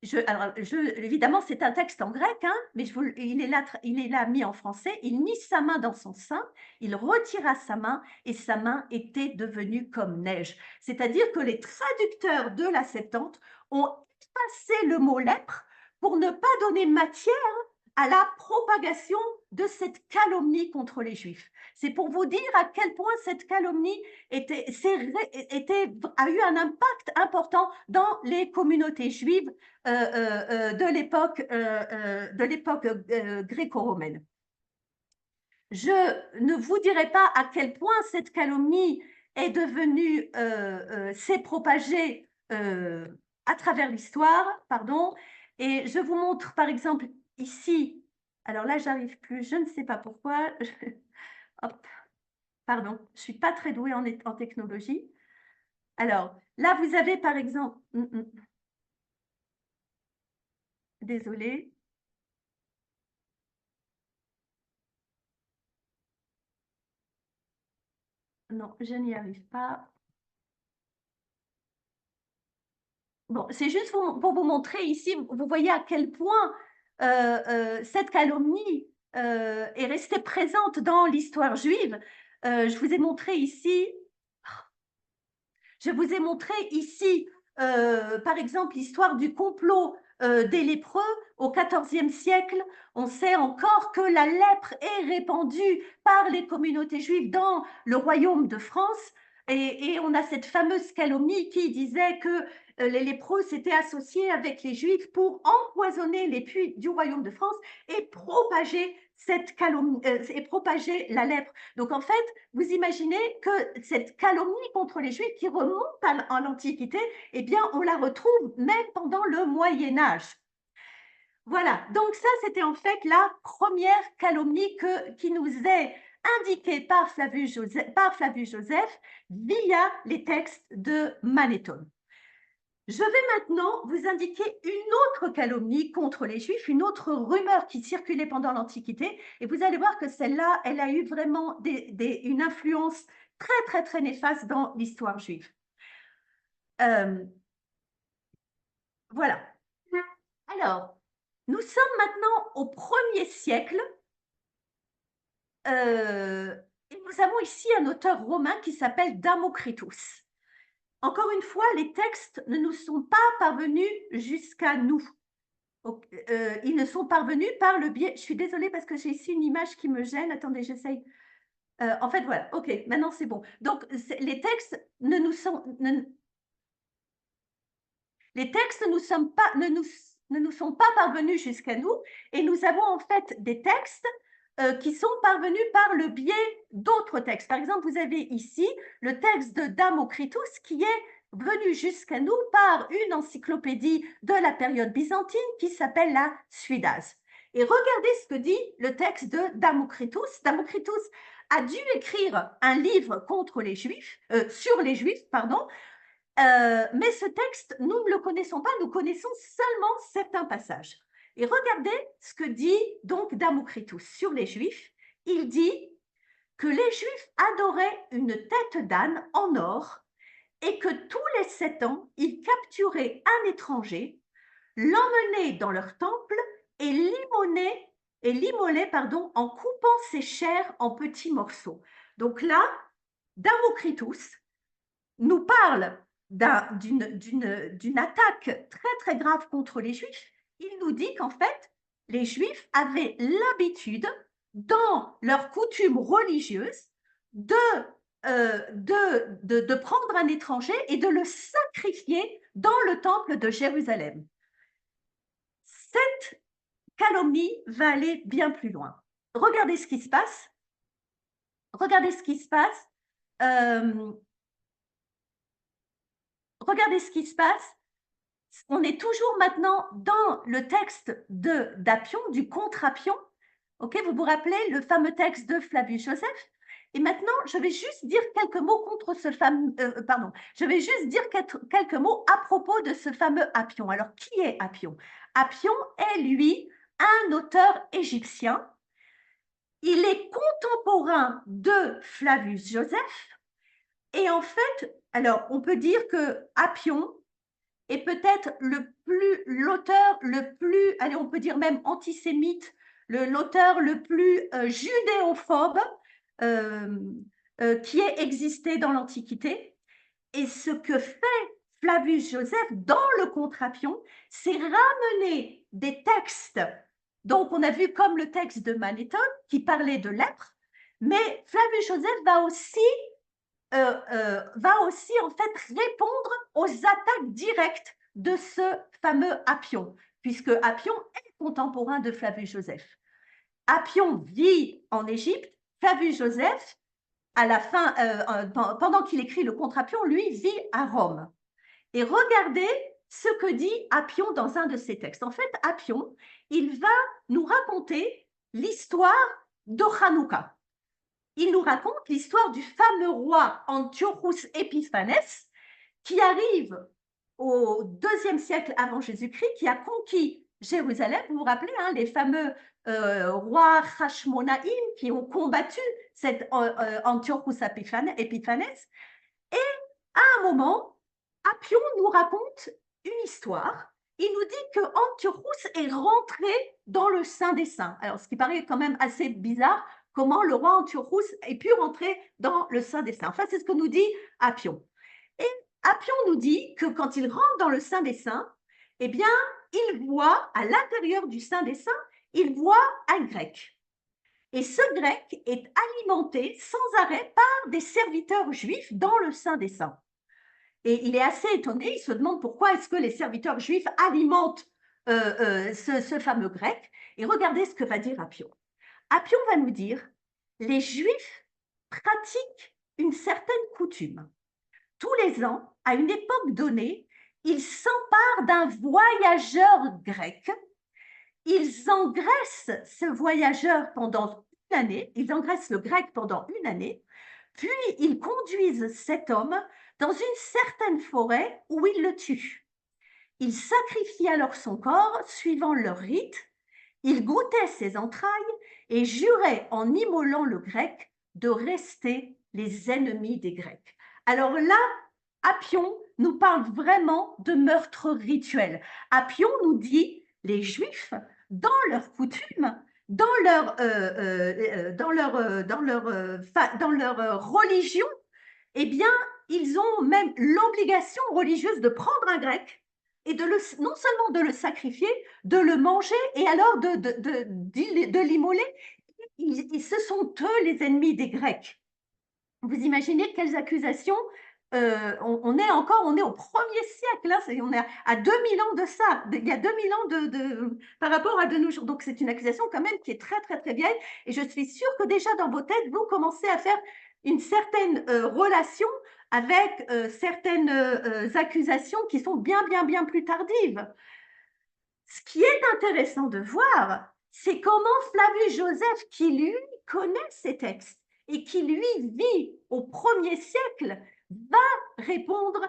Speaker 2: Évidemment, c'est un texte en grec, hein, mais il est là mis en français. Il mit sa main dans son sein, il retira sa main et sa main était devenue comme neige. C'est-à-dire que les traducteurs de la Septante ont effacé le mot lèpre pour ne pas donner matière à la propagation de cette calomnie contre les Juifs. C'est pour vous dire à quel point cette calomnie a eu un impact important dans les communautés juives de l'époque gréco-romaine. Je ne vous dirai pas à quel point cette calomnie est devenue, s'est propagée à travers l'histoire, pardon. Et je vous montre par exemple ici, alors là j'arrive plus, je ne sais pas pourquoi. Hop, pardon, je ne suis pas très douée en technologie. Alors là vous avez par exemple, désolée. Non, je n'y arrive pas. Bon, c'est juste pour vous montrer ici, vous voyez à quel point cette calomnie est restée présente dans l'histoire juive. Je vous ai montré ici, par exemple, l'histoire du complot des lépreux au XIVe siècle. On sait encore que la lèpre est répandue par les communautés juives dans le royaume de France. Et on a cette fameuse calomnie qui disait que les lépreux s'étaient associés avec les juifs pour empoisonner les puits du royaume de France et propager cette calomnie, et propager la lèpre. Donc en fait, vous imaginez que cette calomnie contre les Juifs qui remonte à l'Antiquité, eh bien, on la retrouve même pendant le Moyen-Âge. Voilà, donc ça, c'était en fait la première calomnie qui nous est indiquée par Flavius Joseph via les textes de Manéthon. Je vais maintenant vous indiquer une autre calomnie contre les Juifs, une autre rumeur qui circulait pendant l'Antiquité, et vous allez voir que celle-là, elle a eu vraiment une influence très, très, très néfaste dans l'histoire juive. Voilà. Alors, nous sommes maintenant au 1er siècle, et nous avons ici un auteur romain qui s'appelle Damocritus. Encore une fois, les textes ne nous sont pas parvenus jusqu'à nous. Ils ne sont parvenus par le biais… Je suis désolée parce que j'ai ici une image qui me gêne. Attendez, j'essaye. En fait, voilà. OK, maintenant c'est bon. Donc, les textes ne nous sont… les textes ne nous sont pas parvenus jusqu'à nous et nous avons en fait des textes qui sont parvenus par le biais d'autres textes. Par exemple, vous avez ici le texte de Damocritus qui est venu jusqu'à nous par une encyclopédie de la période byzantine qui s'appelle la Suidase. Et regardez ce que dit le texte de Damocritus. Damocritus a dû écrire un livre contre les Juifs, sur les Juifs, pardon, mais ce texte, nous ne le connaissons pas, nous connaissons seulement certains passages. Et regardez ce que dit donc Damocritus sur les Juifs. Il dit que les Juifs adoraient une tête d'âne en or et que tous les 7 ans, ils capturaient un étranger, l'emmenaient dans leur temple et l'immolaient en coupant ses chairs en petits morceaux. Donc là, Damocritus nous parle d'une attaque très très grave contre les Juifs, il nous dit qu'en fait, les Juifs avaient l'habitude, dans leurs coutumes religieuses, de prendre un étranger et de le sacrifier dans le temple de Jérusalem. Cette calomnie va aller bien plus loin. Regardez ce qui se passe. Regardez ce qui se passe. Regardez ce qui se passe. On est toujours maintenant dans le texte d'Appion, du contre Appion. Okay, vous vous rappelez le fameux texte de Flavius Joseph? Et maintenant, je vais juste dire quelques mots contre ce fameux, je vais juste dire quelques mots à propos de ce fameux Appion. Alors, qui est Appion? Appion est, lui, un auteur égyptien. Il est contemporain de Flavius Joseph. Et en fait, alors, on peut dire que Appion est peut-être l'auteur le plus, allez, on peut dire même antisémite, l'auteur le plus judéophobe qui ait existé dans l'Antiquité. Et ce que fait Flavius Joseph dans le Contre Appion, c'est ramener des textes. Donc, on a vu comme le texte de Manéthon qui parlait de lèpre, mais Flavius Joseph va aussi en fait répondre aux attaques directes de ce fameux Appion, puisque Appion est contemporain de Flavius Joseph. Appion vit en Égypte, Flavius Joseph, à la fin, pendant qu'il écrit le Contre Appion, lui vit à Rome. Et regardez ce que dit Appion dans un de ses textes. En fait, Appion, il va nous raconter l'histoire de Hanouka. Il nous raconte l'histoire du fameux roi Antiochus Epiphanes qui arrive au IIe siècle avant Jésus-Christ, qui a conquis Jérusalem. Vous vous rappelez, hein, les fameux rois Hashmonaïm qui ont combattu cet Antiochus Epiphanes. Et à un moment, Appion nous raconte une histoire. Il nous dit que Antiochus est rentré dans le Saint des Saints. Alors, ce qui paraît quand même assez bizarre, comment le roi Antiochus ait pu rentrer dans le Saint des Saints. Enfin, c'est ce que nous dit Appion. Et Appion nous dit que quand il rentre dans le Saint des Saints, eh bien, il voit à l'intérieur du Saint des Saints, il voit un grec. Et ce grec est alimenté sans arrêt par des serviteurs juifs dans le Saint des Saints. Et il est assez étonné, il se demande pourquoi est-ce que les serviteurs juifs alimentent ce fameux grec. Et regardez ce que va dire Appion. Appion va nous dire, les Juifs pratiquent une certaine coutume. Tous les ans, à une époque donnée, ils s'emparent d'un voyageur grec. Ils engraissent ce voyageur pendant une année, ils engraissent le grec pendant une année, puis ils conduisent cet homme dans une certaine forêt où ils le tuent. Ils sacrifient alors son corps suivant leur rite, ils goûtaient ses entrailles et juraient en immolant le grec de rester les ennemis des Grecs. Alors là, Appion nous parle vraiment de meurtre rituel. Appion nous dit, les Juifs, dans leurs coutumes, dans leur religion, eh bien, ils ont même l'obligation religieuse de prendre un grec et non seulement de le sacrifier, de le manger et alors de l'immoler. Ce sont eux les ennemis des Grecs. Vous imaginez quelles accusations on est au 1er siècle, hein, on est à 2000 ans de ça, il y a 2000 ans par rapport à de nos jours. Donc, c'est une accusation quand même qui est très, très, très vieille. Et je suis sûre que déjà dans vos têtes, vous commencez à faire une certaine relation avec certaines accusations qui sont bien, bien, bien plus tardives. Ce qui est intéressant de voir, c'est comment Flavius Joseph, qui lui connaît ces textes et qui lui vit au 1er siècle, va répondre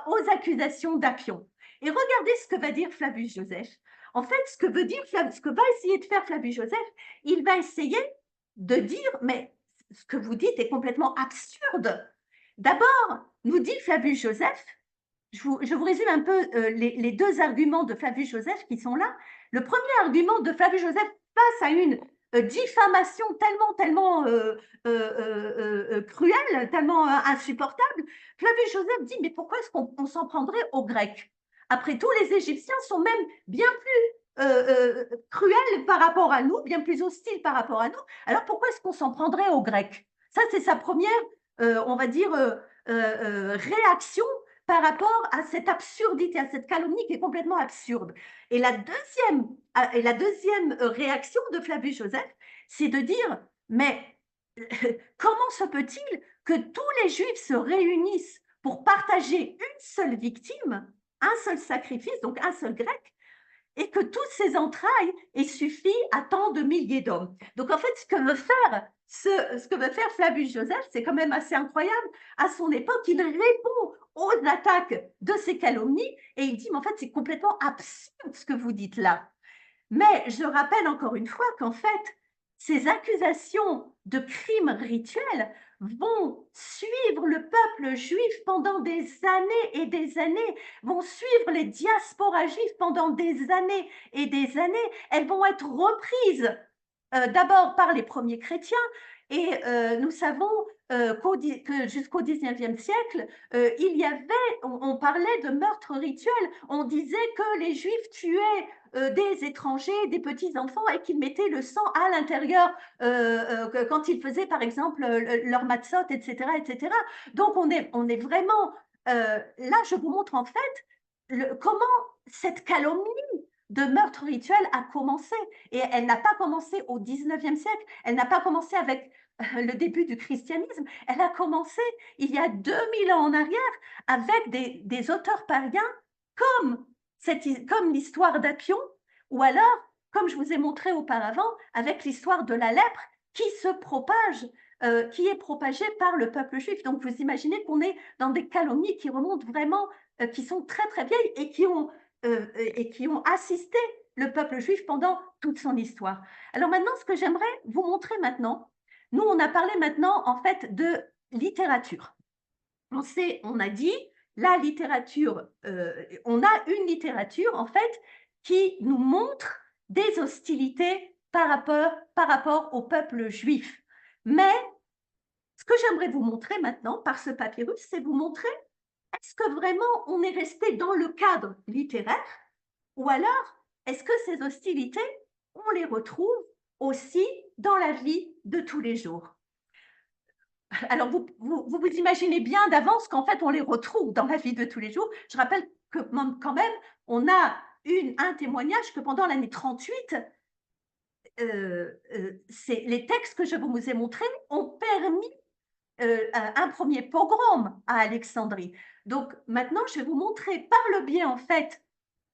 Speaker 2: aux accusations d'Appion. Et regardez ce que va dire Flavius Joseph. En fait, ce que va essayer de faire Flavius Joseph, il va essayer de dire, mais ce que vous dites est complètement absurde. D'abord, nous dit Flavius Joseph, je vous résume un peu les deux arguments de Flavius Joseph qui sont là. Le premier argument de Flavius Joseph face à une diffamation tellement cruelle, tellement insupportable, Flavius Joseph dit, mais pourquoi est-ce qu'on s'en prendrait aux Grecs? Après tout, les Égyptiens sont même bien plus cruels par rapport à nous, bien plus hostiles par rapport à nous. Alors pourquoi est-ce qu'on s'en prendrait aux Grecs? Ça, c'est sa première, on va dire, réaction par rapport à cette absurdité, à cette calomnie qui est complètement absurde. Et la deuxième réaction de Flavius Joseph, c'est de dire, mais comment se peut-il que tous les Juifs se réunissent pour partager une seule victime, un seul sacrifice, donc un seul grec, et que toutes ces entrailles aient suffi à tant de milliers d'hommes. Donc en fait, ce que veut faire Flavius Joseph, c'est quand même assez incroyable. À son époque, il répond aux attaques de ces calomnies et il dit, mais en fait, c'est complètement absurde ce que vous dites là. Mais je rappelle encore une fois qu'en fait, ces accusations de crimes rituels vont suivre le peuple juif pendant des années et des années, vont suivre les diasporas juives pendant des années et des années. Elles vont être reprises d'abord par les premiers chrétiens et nous savons que jusqu'au 19e siècle, il y avait, on parlait de meurtre rituel, on disait que les juifs tuaient des étrangers, des petits-enfants, et qu'ils mettaient le sang à l'intérieur quand ils faisaient, par exemple, leur matzot, etc., etc. Donc, on est vraiment… là, je vous montre en fait comment cette calomnie de meurtre rituel a commencé. Et elle n'a pas commencé au 19e siècle, elle n'a pas commencé avec le début du christianisme, elle a commencé il y a 2000 ans en arrière avec des auteurs païens comme comme l'histoire d'Apion, ou alors, comme je vous ai montré auparavant, avec l'histoire de la lèpre qui se propage, qui est propagée par le peuple juif. Donc, vous imaginez qu'on est dans des calomnies qui remontent vraiment, qui sont très, très vieilles et qui ont assisté le peuple juif pendant toute son histoire. Alors maintenant, ce que j'aimerais vous montrer maintenant, nous, on a parlé maintenant, en fait, de littérature. On a dit, la littérature, on a une littérature, en fait, qui nous montre des hostilités par rapport au peuple juif. Mais ce que j'aimerais vous montrer maintenant par ce papyrus, c'est vous montrer, est-ce que vraiment on est resté dans le cadre littéraire ou alors est-ce que ces hostilités, on les retrouve aussi dans la vie de tous les jours? Alors, vous imaginez bien d'avance qu'en fait, on les retrouve dans la vie de tous les jours. Je rappelle que quand même, on a un témoignage que pendant l'année 38, les textes que je vous ai montrés ont permis un premier pogrom à Alexandrie. Donc maintenant, je vais vous montrer par le biais en fait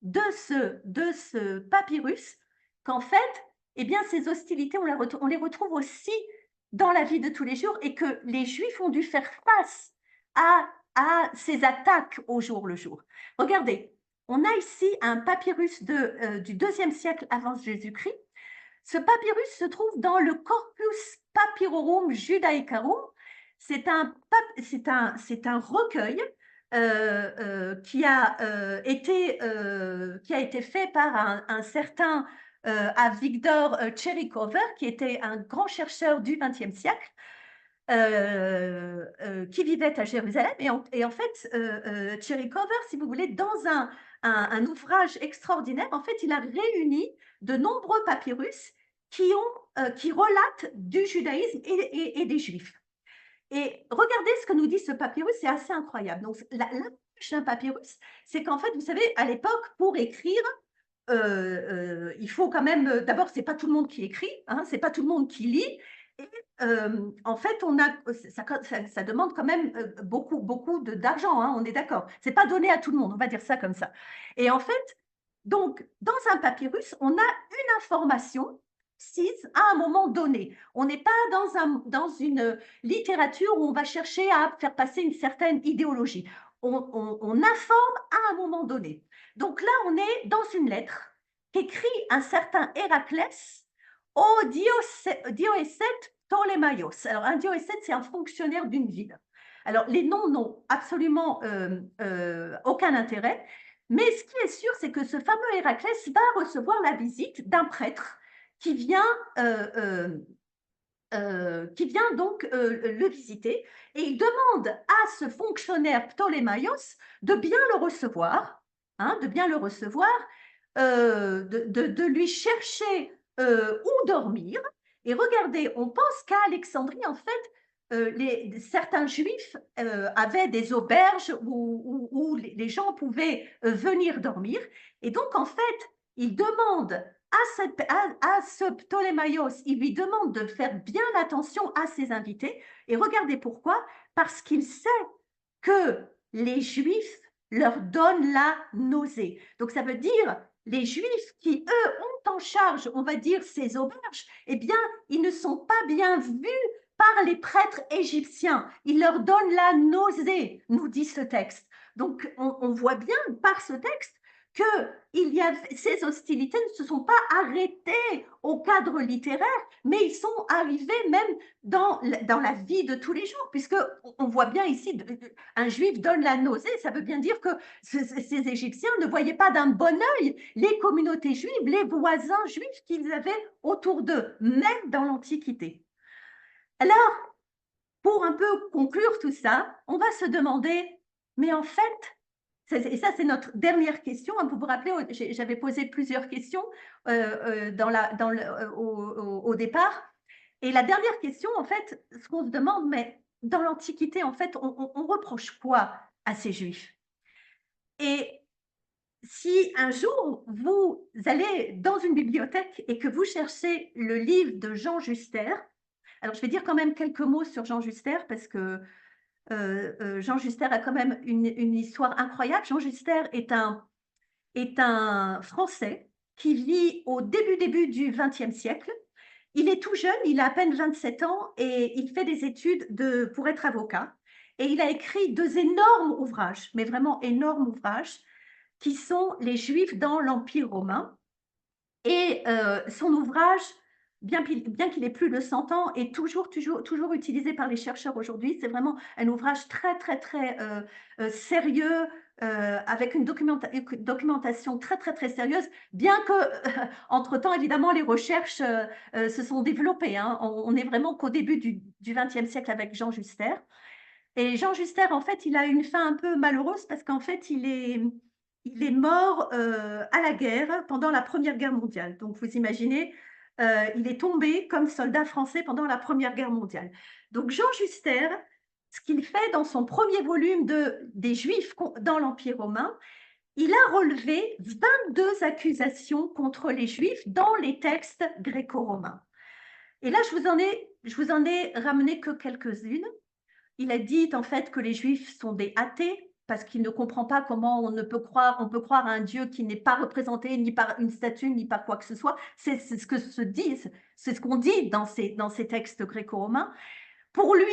Speaker 2: de ce papyrus qu'en fait, eh bien, ces hostilités, on les retrouve aussi dans la vie de tous les jours et que les Juifs ont dû faire face à ces attaques au jour le jour. Regardez, on a ici un papyrus du IIe siècle avant Jésus-Christ. Ce papyrus se trouve dans le Corpus Papyrorum Judaicarum. C'est un recueil qui a été fait par un certain Avigdor Tcherikover, qui était un grand chercheur du XXe siècle, qui vivait à Jérusalem. Et en fait, Tcherikover, si vous voulez, dans un ouvrage extraordinaire, en fait, il a réuni de nombreux papyrus qui relatent du judaïsme et des juifs. Et regardez ce que nous dit ce papyrus, c'est assez incroyable. Donc, l'approche d'un papyrus, c'est qu'en fait, vous savez, à l'époque, pour écrire, il faut quand même, d'abord, c'est pas tout le monde qui écrit, hein, c'est pas tout le monde qui lit. Et en fait, ça demande quand même beaucoup d'argent, hein, on est d'accord. C'est pas donné à tout le monde, on va dire ça comme ça. Et en fait, donc, dans un papyrus, on a une information précise à un moment donné. On n'est pas dans une littérature où on va chercher à faire passer une certaine idéologie. On informe à un moment donné. Donc là, on est dans une lettre qu'écrit un certain Héraclès au Dioécète Ptolémaios. Alors, un Dioécète, c'est un fonctionnaire d'une ville. Alors, les noms n'ont absolument aucun intérêt, mais ce qui est sûr, c'est que ce fameux Héraclès va recevoir la visite d'un prêtre qui vient donc le visiter et il demande à ce fonctionnaire Ptolémaios de bien le recevoir, hein, de bien le recevoir, de lui chercher où dormir. Et regardez, on pense qu'à Alexandrie, en fait, certains juifs avaient des auberges où les gens pouvaient venir dormir. Et donc, en fait, il demande à ce Ptolémaios, il lui demande de faire bien attention à ses invités. Et regardez pourquoi, parce qu'il sait que les Juifs leur donnent la nausée. Donc ça veut dire les Juifs qui, eux, ont en charge, on va dire, ces auberges, eh bien, ils ne sont pas bien vus par les prêtres égyptiens. Ils leur donnent la nausée, nous dit ce texte. Donc on voit bien par ce texte que ces hostilités ne se sont pas arrêtées au cadre littéraire, mais ils sont arrivés même dans la vie de tous les jours, puisque on voit bien ici, un juif donne la nausée, ça veut bien dire que ces Égyptiens ne voyaient pas d'un bon œil les communautés juives, les voisins juifs qu'ils avaient autour d'eux, même dans l'Antiquité. Alors, pour un peu conclure tout ça, on va se demander, mais en fait, et ça, c'est notre dernière question. Vous vous rappelez, j'avais posé plusieurs questions au départ. Et la dernière question, en fait, ce qu'on se demande, mais dans l'Antiquité, en fait, on reproche quoi à ces Juifs? Et si un jour vous allez dans une bibliothèque et que vous cherchez le livre de Jean Juster, alors je vais dire quand même quelques mots sur Jean Juster parce que Jean Juster a quand même une histoire incroyable. Jean Juster est un Français qui vit au début du XXe siècle. Il est tout jeune, il a à peine 27 ans et il fait des études pour être avocat. Et il a écrit 2 énormes ouvrages, mais vraiment énormes ouvrages, qui sont Les Juifs dans l'Empire romain. Et son ouvrage, bien qu'il ait plus de 100 ans, est toujours utilisé par les chercheurs aujourd'hui. C'est vraiment un ouvrage très sérieux, avec une documentation très sérieuse, bien que, entre-temps, évidemment, les recherches se sont développées. Hein. On est vraiment qu'au début du XXe siècle avec Jean Juster. Et Jean Juster, en fait, il a une fin un peu malheureuse parce qu'en fait, il est mort à la guerre pendant la Première Guerre mondiale. Donc, vous imaginez, il est tombé comme soldat français pendant la Première Guerre mondiale. Donc, Jean Juster, ce qu'il fait dans son premier volume des Juifs dans l'Empire romain, il a relevé 22 accusations contre les Juifs dans les textes gréco-romains. Et là, je vous en ai ramené que quelques-unes. Il a dit en fait que les Juifs sont des athées parce qu'il ne comprend pas comment on peut croire à un Dieu qui n'est pas représenté ni par une statue ni par quoi que ce soit. C'est ce qu'on dit dans ces textes gréco-romains. Pour lui,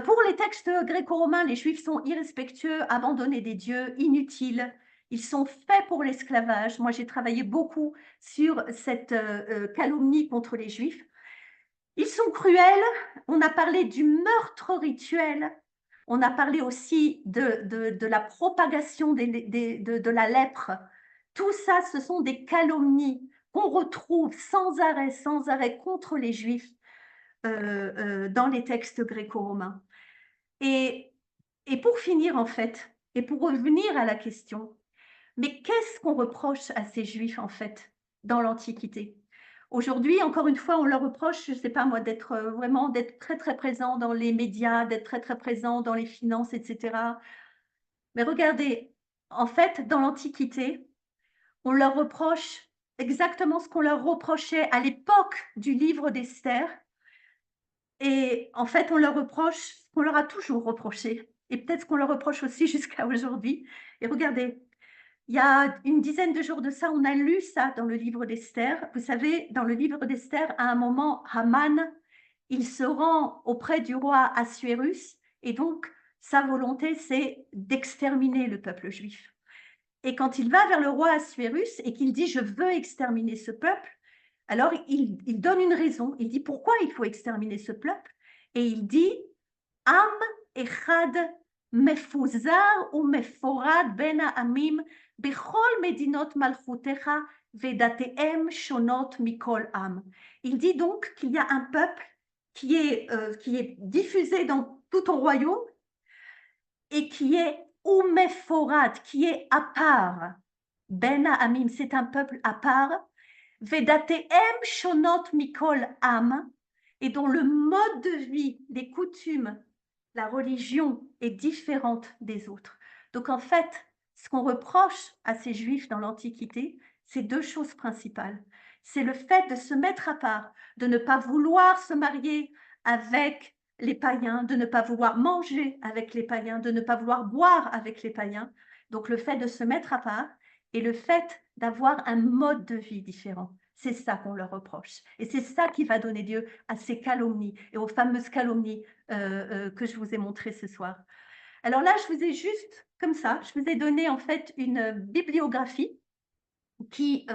Speaker 2: pour les textes gréco-romains, les Juifs sont irrespectueux, abandonnés des dieux, inutiles. Ils sont faits pour l'esclavage. Moi, j'ai travaillé beaucoup sur cette calomnie contre les Juifs. Ils sont cruels. On a parlé du meurtre rituel. On a parlé aussi de la propagation de la lèpre. Tout ça, ce sont des calomnies qu'on retrouve sans arrêt contre les Juifs dans les textes gréco-romains. Et pour finir, en fait, et pour revenir à la question, mais qu'est-ce qu'on reproche à ces Juifs, en fait, dans l'Antiquité? Aujourd'hui, encore une fois, on leur reproche, je ne sais pas moi, d'être très présent dans les médias, d'être très présent dans les finances, etc. Mais regardez, en fait, dans l'Antiquité, on leur reproche exactement ce qu'on leur reprochait à l'époque du livre d'Esther. Et en fait, on leur reproche ce qu'on leur a toujours reproché. Et peut-être ce qu'on leur reproche aussi jusqu'à aujourd'hui. Et regardez, il y a une dizaine de jours de ça, on a lu ça dans le livre d'Esther. Vous savez, dans le livre d'Esther, à un moment, Haman, il se rend auprès du roi Assuérus et donc sa volonté, c'est d'exterminer le peuple juif. Et quand il va vers le roi Assuérus et qu'il dit « je veux exterminer ce peuple », alors il donne une raison, il dit pourquoi il faut exterminer ce peuple et il dit « Am echad mefuzar ou meforad ben ha'amim bechol medinot malchutecha Vedatehem shonot mikol am. Il dit donc qu'il y a un peuple qui est diffusé dans tout ton royaume et qui est umeforad, qui est à part. Ben Amim, c'est un peuple à part. Vedatehem shonot mikol am, et dont le mode de vie, les coutumes, la religion est différente des autres. Donc en fait, ce qu'on reproche à ces juifs dans l'Antiquité, c'est deux choses principales. C'est le fait de se mettre à part, de ne pas vouloir se marier avec les païens, de ne pas vouloir manger avec les païens, de ne pas vouloir boire avec les païens. Donc le fait de se mettre à part et le fait d'avoir un mode de vie différent. C'est ça qu'on leur reproche. Et c'est ça qui va donner lieu à ces calomnies et aux fameuses calomnies que je vous ai montrées ce soir. Alors là, je vous ai juste, comme ça, je vous ai donné en fait une bibliographie qui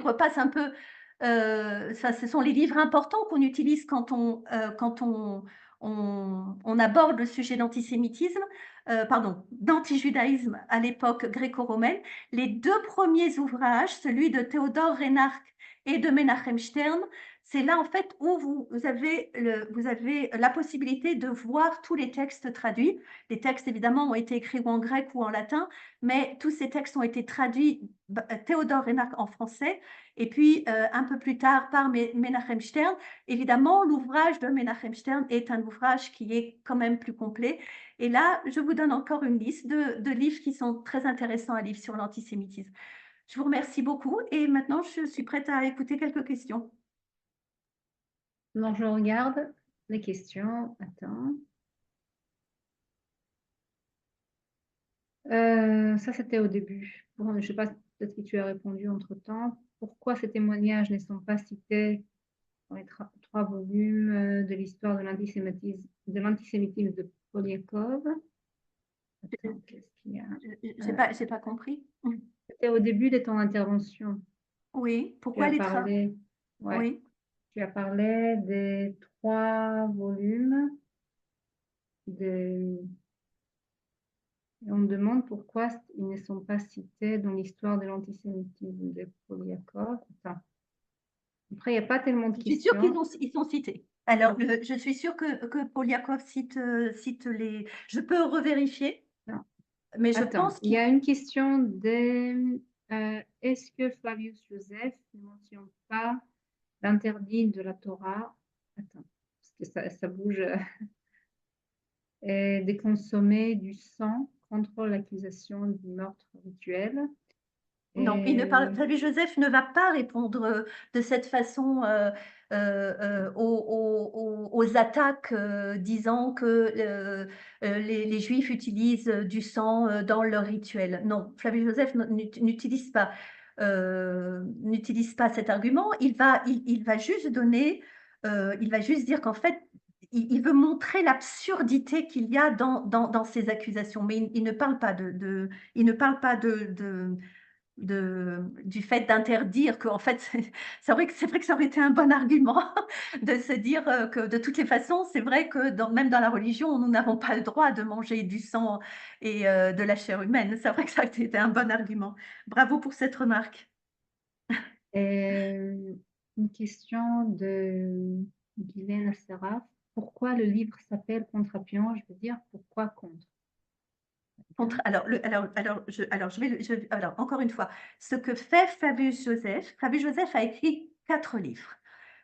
Speaker 2: repasse un peu, ça, ce sont les livres importants qu'on utilise quand on aborde le sujet d'antisémitisme, pardon, d'antijudaïsme à l'époque gréco-romaine. Les deux premiers ouvrages, celui de Théodore Reinach et de Menachem Stern, c'est là en fait où vous avez la possibilité de voir tous les textes traduits. Les textes évidemment ont été écrits ou en grec ou en latin, mais tous ces textes ont été traduits Théodore Reinach en français, et puis un peu plus tard par Menachem Stern. Évidemment, l'ouvrage de Menachem Stern est un ouvrage qui est quand même plus complet. Et là, je vous donne encore une liste de livres qui sont très intéressants à lire sur l'antisémitisme. Je vous remercie beaucoup et maintenant, je suis prête à écouter quelques questions.
Speaker 3: Donc, je regarde les questions. Attends. Ça, c'était au début. Bon, je ne sais pas, peut-être que tu as répondu entre-temps. Pourquoi ces témoignages ne sont pas cités dans les trois volumes de l'histoire de l'antisémitisme de Poliakov? Attends, qu'est-ce qu'il y a?
Speaker 2: J'ai pas compris.
Speaker 3: C'était au début de ton intervention.
Speaker 2: Oui, pourquoi les trois?
Speaker 3: Ouais,
Speaker 2: Oui.
Speaker 3: tu as parlé des 3 volumes de... Et on me demande pourquoi ils ne sont pas cités dans l'histoire de l'antisémitisme de Poliakov. Attends. Après, il n'y a pas tellement de questions.
Speaker 2: Je suis sûre qu'ils sont cités. Alors, je suis sûre que Poliakov cite les... Je peux revérifier,
Speaker 3: non.
Speaker 2: Mais je pense
Speaker 3: qu'il y a une question de est-ce que Flavius Joseph ne mentionne pas l'interdit de la Torah? Attends, parce que ça bouge. De consommer du sang contre l'accusation du meurtre rituel.
Speaker 2: Non, Flavius Joseph ne va pas répondre de cette façon aux attaques disant que les Juifs utilisent du sang dans leur rituel. Non, Flavius Joseph n'utilise pas cet argument. Il va juste donner, il va juste dire qu'en fait, il veut montrer l'absurdité qu'il y a dans ces accusations, mais il ne parle pas il ne parle pas du fait d'interdire qu'en fait, c'est vrai que ça aurait été un bon argument de se dire que de toutes les façons, c'est vrai que même dans la religion, nous n'avons pas le droit de manger du sang et de la chair humaine. C'est vrai que ça aurait été un bon argument. Bravo pour cette remarque.
Speaker 3: Une question de Guylaine Seraf. Pourquoi le livre s'appelle Contrapion? Je veux dire, pourquoi contre?
Speaker 2: Alors, encore une fois, ce que fait Flavius Joseph a écrit 4 livres.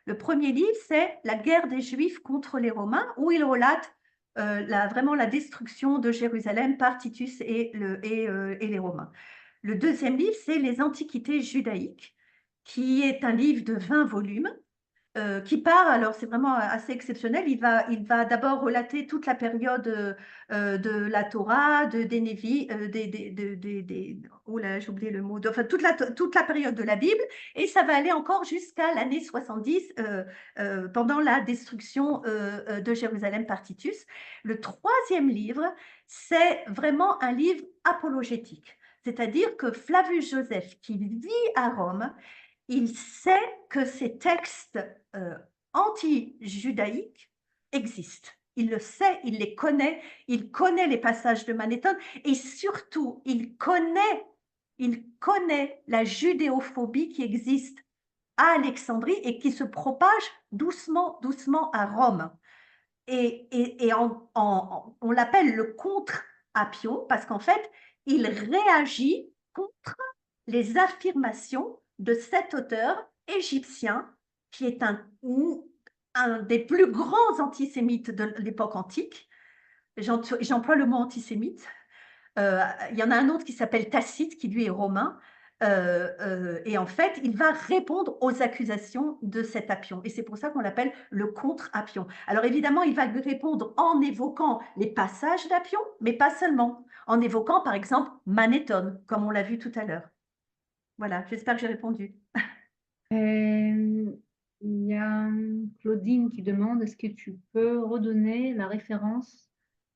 Speaker 2: Le premier livre, c'est La guerre des Juifs contre les Romains, où il relate vraiment la destruction de Jérusalem par Titus et les Romains. Le deuxième livre, c'est Les Antiquités judaïques, qui est un livre de 20 volumes, qui part, alors c'est vraiment assez exceptionnel, il va d'abord relater toute la période de la Torah, des Névi, oh là, j'ai oublié le mot, enfin toute la période de la Bible, et ça va aller encore jusqu'à l'année 70, pendant la destruction de Jérusalem par Titus. Le troisième livre, c'est vraiment un livre apologétique, c'est-à-dire que Flavius Joseph, qui vit à Rome, il sait que ces textes anti-judaïques existent. Il le sait, il les connaît, il connaît les passages de Manéthon et surtout, il connaît il connaît la judéophobie qui existe à Alexandrie et qui se propage doucement, doucement à Rome. Et on l'appelle le contre-Appion parce qu'en fait, il réagit contre les affirmations de cet auteur égyptien qui est un des plus grands antisémites de l'époque antique. J'emploie le mot antisémite. Il y en a un autre qui s'appelle Tacite, qui lui est romain. Et en fait, il va répondre aux accusations de cet Appion. Et c'est pour ça qu'on l'appelle le contre-Appion. Alors évidemment, il va lui répondre en évoquant les passages d'Appion, mais pas seulement. En évoquant, par exemple, Manéthon, comme on l'a vu tout à l'heure. Voilà, j'espère que j'ai répondu.
Speaker 3: Il y a Claudine qui demande, est-ce que tu peux redonner la référence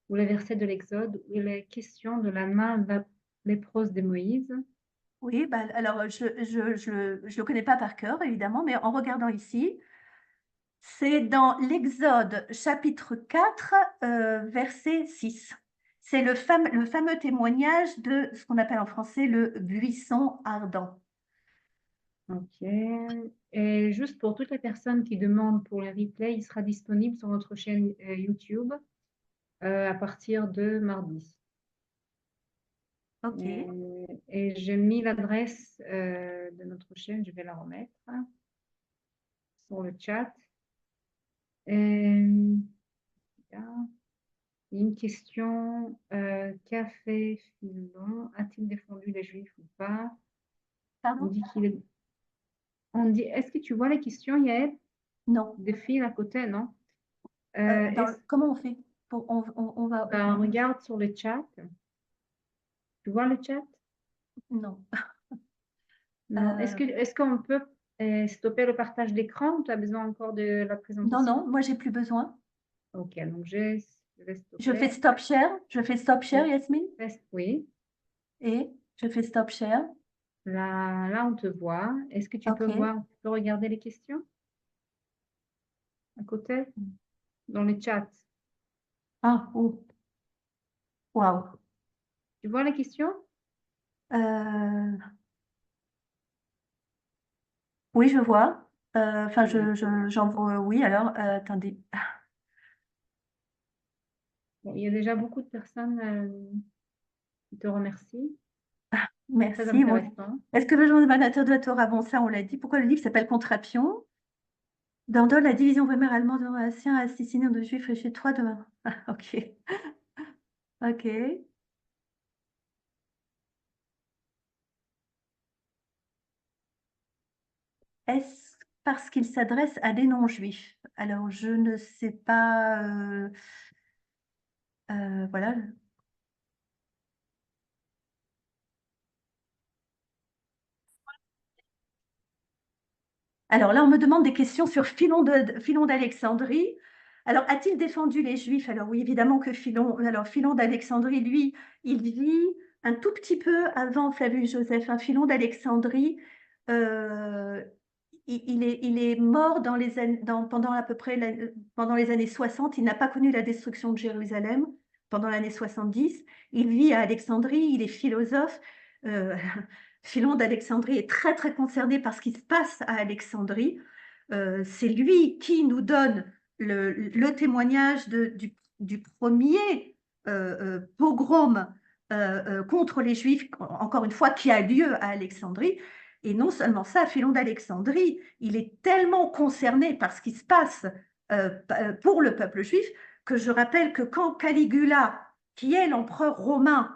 Speaker 3: ou les versets de l'Exode où il est question de la main lépreuse de Moïse?
Speaker 2: Oui, bah, alors je le connais pas par cœur, évidemment, mais en regardant ici, c'est dans l'Exode chapitre 4, verset 6. C'est le fameux témoignage de ce qu'on appelle en français le buisson ardent.
Speaker 3: Ok. Et juste pour toutes les personnes qui demandent pour le replay, il sera disponible sur notre chaîne YouTube à partir de mardi.
Speaker 2: Ok.
Speaker 3: Et j'ai mis l'adresse de notre chaîne, je vais la remettre sur le chat. Il y a une question, qu'a fait Philon? A-t-il défendu les Juifs ou pas? On
Speaker 2: Pardon?
Speaker 3: dit qu'il est... On dit, est-ce que tu vois les questions, Yael?
Speaker 2: Non.
Speaker 3: Des fils à côté, non?
Speaker 2: Comment on fait? On va.
Speaker 3: Ben, regarde sur le chat. Tu vois le chat?
Speaker 2: Non.
Speaker 3: Non. Est-ce qu'on peut stopper le partage d'écran ou tu as besoin encore de la
Speaker 2: Non,
Speaker 3: présentation?
Speaker 2: non, moi j'ai plus besoin.
Speaker 3: Ok, donc je vais stopper.
Speaker 2: Je fais stop share. Je fais stop share,
Speaker 3: Oui.
Speaker 2: Yasmine.
Speaker 3: Oui.
Speaker 2: Et je fais stop share.
Speaker 3: Là, on te voit. Est-ce que tu peux
Speaker 2: Ok.
Speaker 3: voir, tu peux regarder les questions à côté, dans le chat?
Speaker 2: Ah, oh. Waouh.
Speaker 3: Tu vois les questions?
Speaker 2: Oui, je vois. Enfin, j'en vois. Oui, alors, attendez.
Speaker 3: Bon, il y a déjà beaucoup de personnes qui te remercient. Très
Speaker 2: Merci. Bon.
Speaker 3: intéressant.
Speaker 2: Est-ce que le journal emanateur de la Torah, bon, ça, on l'a dit. Pourquoi le livre s'appelle Contrapion? Dans la division primaire allemande de Ancien assassiné de juifs chez trois demain. Ah, ok. Ok. Est-ce parce qu'il s'adresse à des non-juifs? Alors, je ne sais pas. Voilà. Alors là, on me demande des questions sur Philon d'Alexandrie. Alors, a-t-il défendu les Juifs? Alors oui, évidemment que Philon d'Alexandrie, lui, il vit un tout petit peu avant Flavius Joseph. Philon d'Alexandrie, il est mort pendant à peu près pendant les années 60. Il n'a pas connu la destruction de Jérusalem pendant l'année 70. Il vit à Alexandrie, il est philosophe. Euh, Philon d'Alexandrie est très, très concerné par ce qui se passe à Alexandrie. C'est lui qui nous donne le témoignage du premier pogrom contre les Juifs, encore une fois, qui a lieu à Alexandrie. Et non seulement ça, Philon d'Alexandrie, il est tellement concerné par ce qui se passe pour le peuple juif que je rappelle que quand Caligula, qui est l'empereur romain,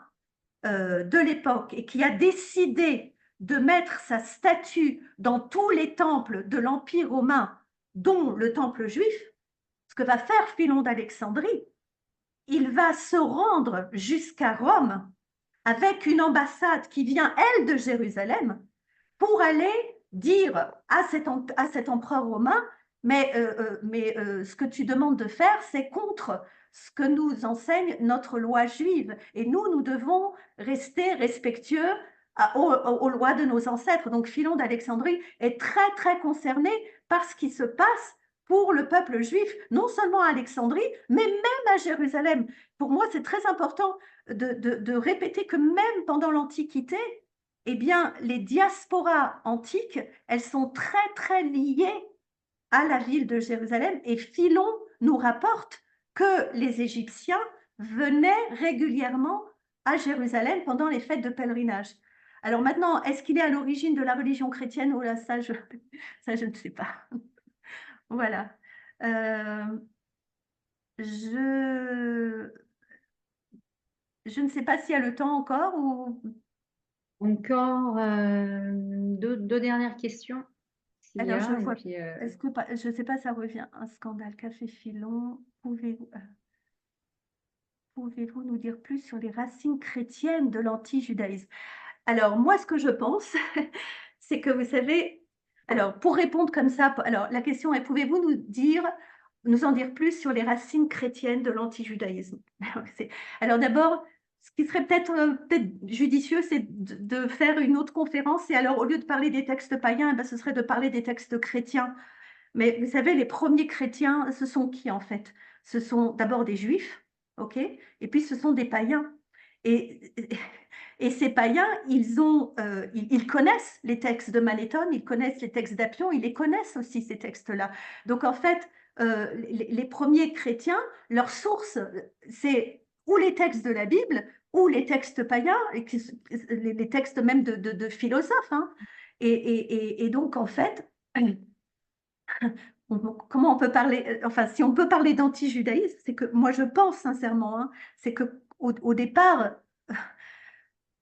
Speaker 2: de l'époque et qui a décidé de mettre sa statue dans tous les temples de l'Empire romain, dont le temple juif, ce que va faire Philon d'Alexandrie, il va se rendre jusqu'à Rome avec une ambassade qui vient, elle, de Jérusalem, pour aller dire à cet empereur romain, mais ce que tu demandes de faire, c'est contre ce que nous enseigne notre loi juive. Et nous devons rester respectueux aux lois de nos ancêtres. Donc Philon d'Alexandrie est très, très concerné par ce qui se passe pour le peuple juif, non seulement à Alexandrie, mais même à Jérusalem. Pour moi, c'est très important de répéter que même pendant l'Antiquité, eh bien, les diasporas antiques, elles sont très, très liées à la ville de Jérusalem. Et Philon nous rapporte que les Égyptiens venaient régulièrement à Jérusalem pendant les fêtes de pèlerinage. Alors maintenant, est-ce qu'il est à l'origine de la religion chrétienne? Oh là, ça, je ne sais pas. Voilà. Je ne sais pas s'il y a le temps encore ou...
Speaker 3: Encore deux dernières questions, s'il y
Speaker 2: Alors, je
Speaker 3: a, et
Speaker 2: vois.
Speaker 3: puis
Speaker 2: Est-ce que je ne sais pas, ça revient. Un scandale, café Philon. Pouvez-vous nous dire plus sur les racines chrétiennes de l'anti-judaïsme? Alors, moi, ce que je pense, c'est que vous savez, alors, pour répondre comme ça, alors, la question est, pouvez-vous nous en dire plus sur les racines chrétiennes de l'anti-judaïsme? Alors, d'abord, ce qui serait peut-être judicieux, c'est de faire une autre conférence. Et alors, au lieu de parler des textes païens, eh ben, ce serait de parler des textes chrétiens. Mais vous savez, les premiers chrétiens, ce sont qui en fait? Ce sont d'abord des juifs, ok? Et puis ce sont des païens. Et, et ces païens, ils connaissent les textes de Manéthon, ils connaissent les textes d'Appion, ils les connaissent aussi, ces textes-là. Donc en fait, les premiers chrétiens, leur source, c'est ou les textes de la Bible, ou les textes païens, les textes même de philosophes. Hein. Et donc en fait, comment on peut parler, enfin, si on peut parler d'anti-judaïsme, c'est que moi je pense sincèrement, hein, c'est que au départ,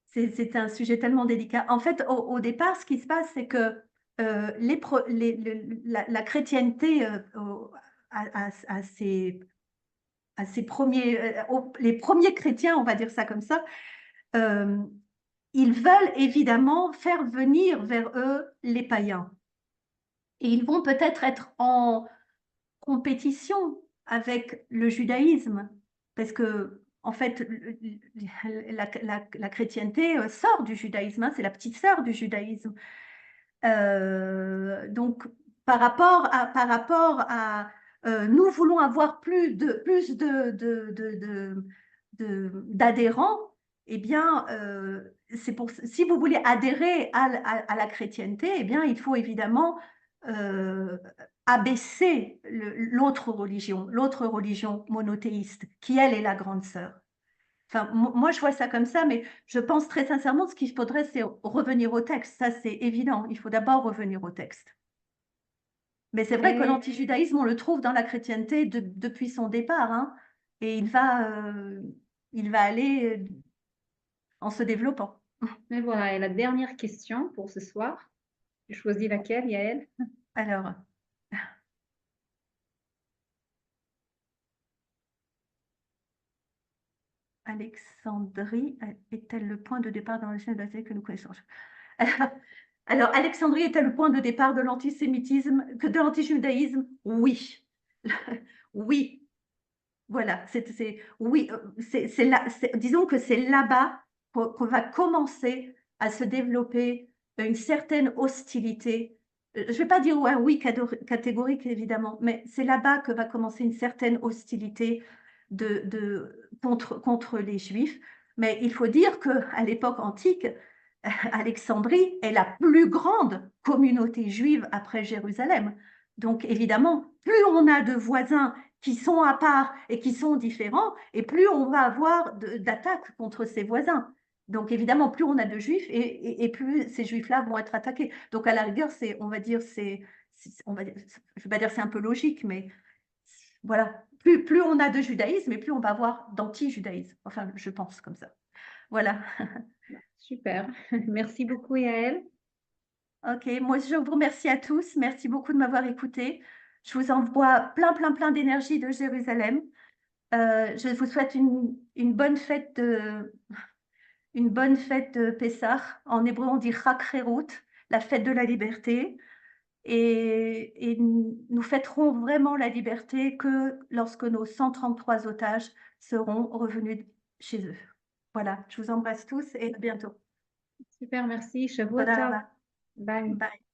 Speaker 2: c'est un sujet tellement délicat. En fait, au départ, ce qui se passe, c'est que la chrétienté à ses premiers, les premiers chrétiens, on va dire ça comme ça, euh, ils veulent évidemment faire venir vers eux les païens. Et ils vont peut-être être en compétition avec le judaïsme, parce que en fait, la chrétienté sort du judaïsme, hein, c'est la petite sœur du judaïsme. Donc, par rapport à nous voulons avoir plus d'adhérents, eh bien, si vous voulez adhérer à la chrétienté, eh bien, il faut évidemment abaisser l'autre religion monothéiste, qui elle est la grande sœur. Enfin, moi, je vois ça comme ça, mais je pense très sincèrement ce qu'il faudrait, c'est revenir au texte. Ça, c'est évident. Il faut d'abord revenir au texte. Mais c'est vrai que l'antijudaïsme, on le trouve dans la chrétienté depuis son départ, hein, et il va aller en se développant.
Speaker 3: mais voilà, et la dernière question pour ce soir. Tu choisis laquelle, Yael?
Speaker 2: Alors, Alexandrie est-elle le point de départ dans la chaîne de la série que nous connaissons? Alors, Alexandrie est-elle le point de départ de l'antisémitisme, de l'antijudaïsme? Oui. Oui. Voilà. Oui, disons que c'est là-bas qu'on va commencer à se développer une certaine hostilité. Je ne vais pas dire un oui catégorique, évidemment, mais c'est là-bas que va commencer une certaine hostilité contre les Juifs. Mais il faut dire qu'à l'époque antique, Alexandrie est la plus grande communauté juive après Jérusalem. Donc évidemment, plus on a de voisins qui sont à part et qui sont différents, et plus on va avoir d'attaques contre ses voisins. Donc évidemment, plus on a de juifs et plus ces juifs-là vont être attaqués. Donc à la rigueur, on va dire, je vais pas dire c'est un peu logique, mais voilà, plus on a de judaïsme et plus on va avoir d'anti-judaïsme. Enfin, je pense comme ça. Voilà.
Speaker 3: Super. Merci beaucoup, Yael.
Speaker 2: Ok, moi je vous remercie à tous. Merci beaucoup de m'avoir écouté. Je vous envoie plein d'énergie de Jérusalem. Je vous souhaite une bonne fête de Pessah. En hébreu, on dit Chag Cherut, la fête de la liberté. Et nous fêterons vraiment la liberté que lorsque nos 133 otages seront revenus chez eux. Voilà, je vous embrasse tous et à bientôt.
Speaker 3: Super, merci. Shavua
Speaker 2: Toda
Speaker 3: tov.
Speaker 2: rabba.
Speaker 3: Bye.
Speaker 2: Bye.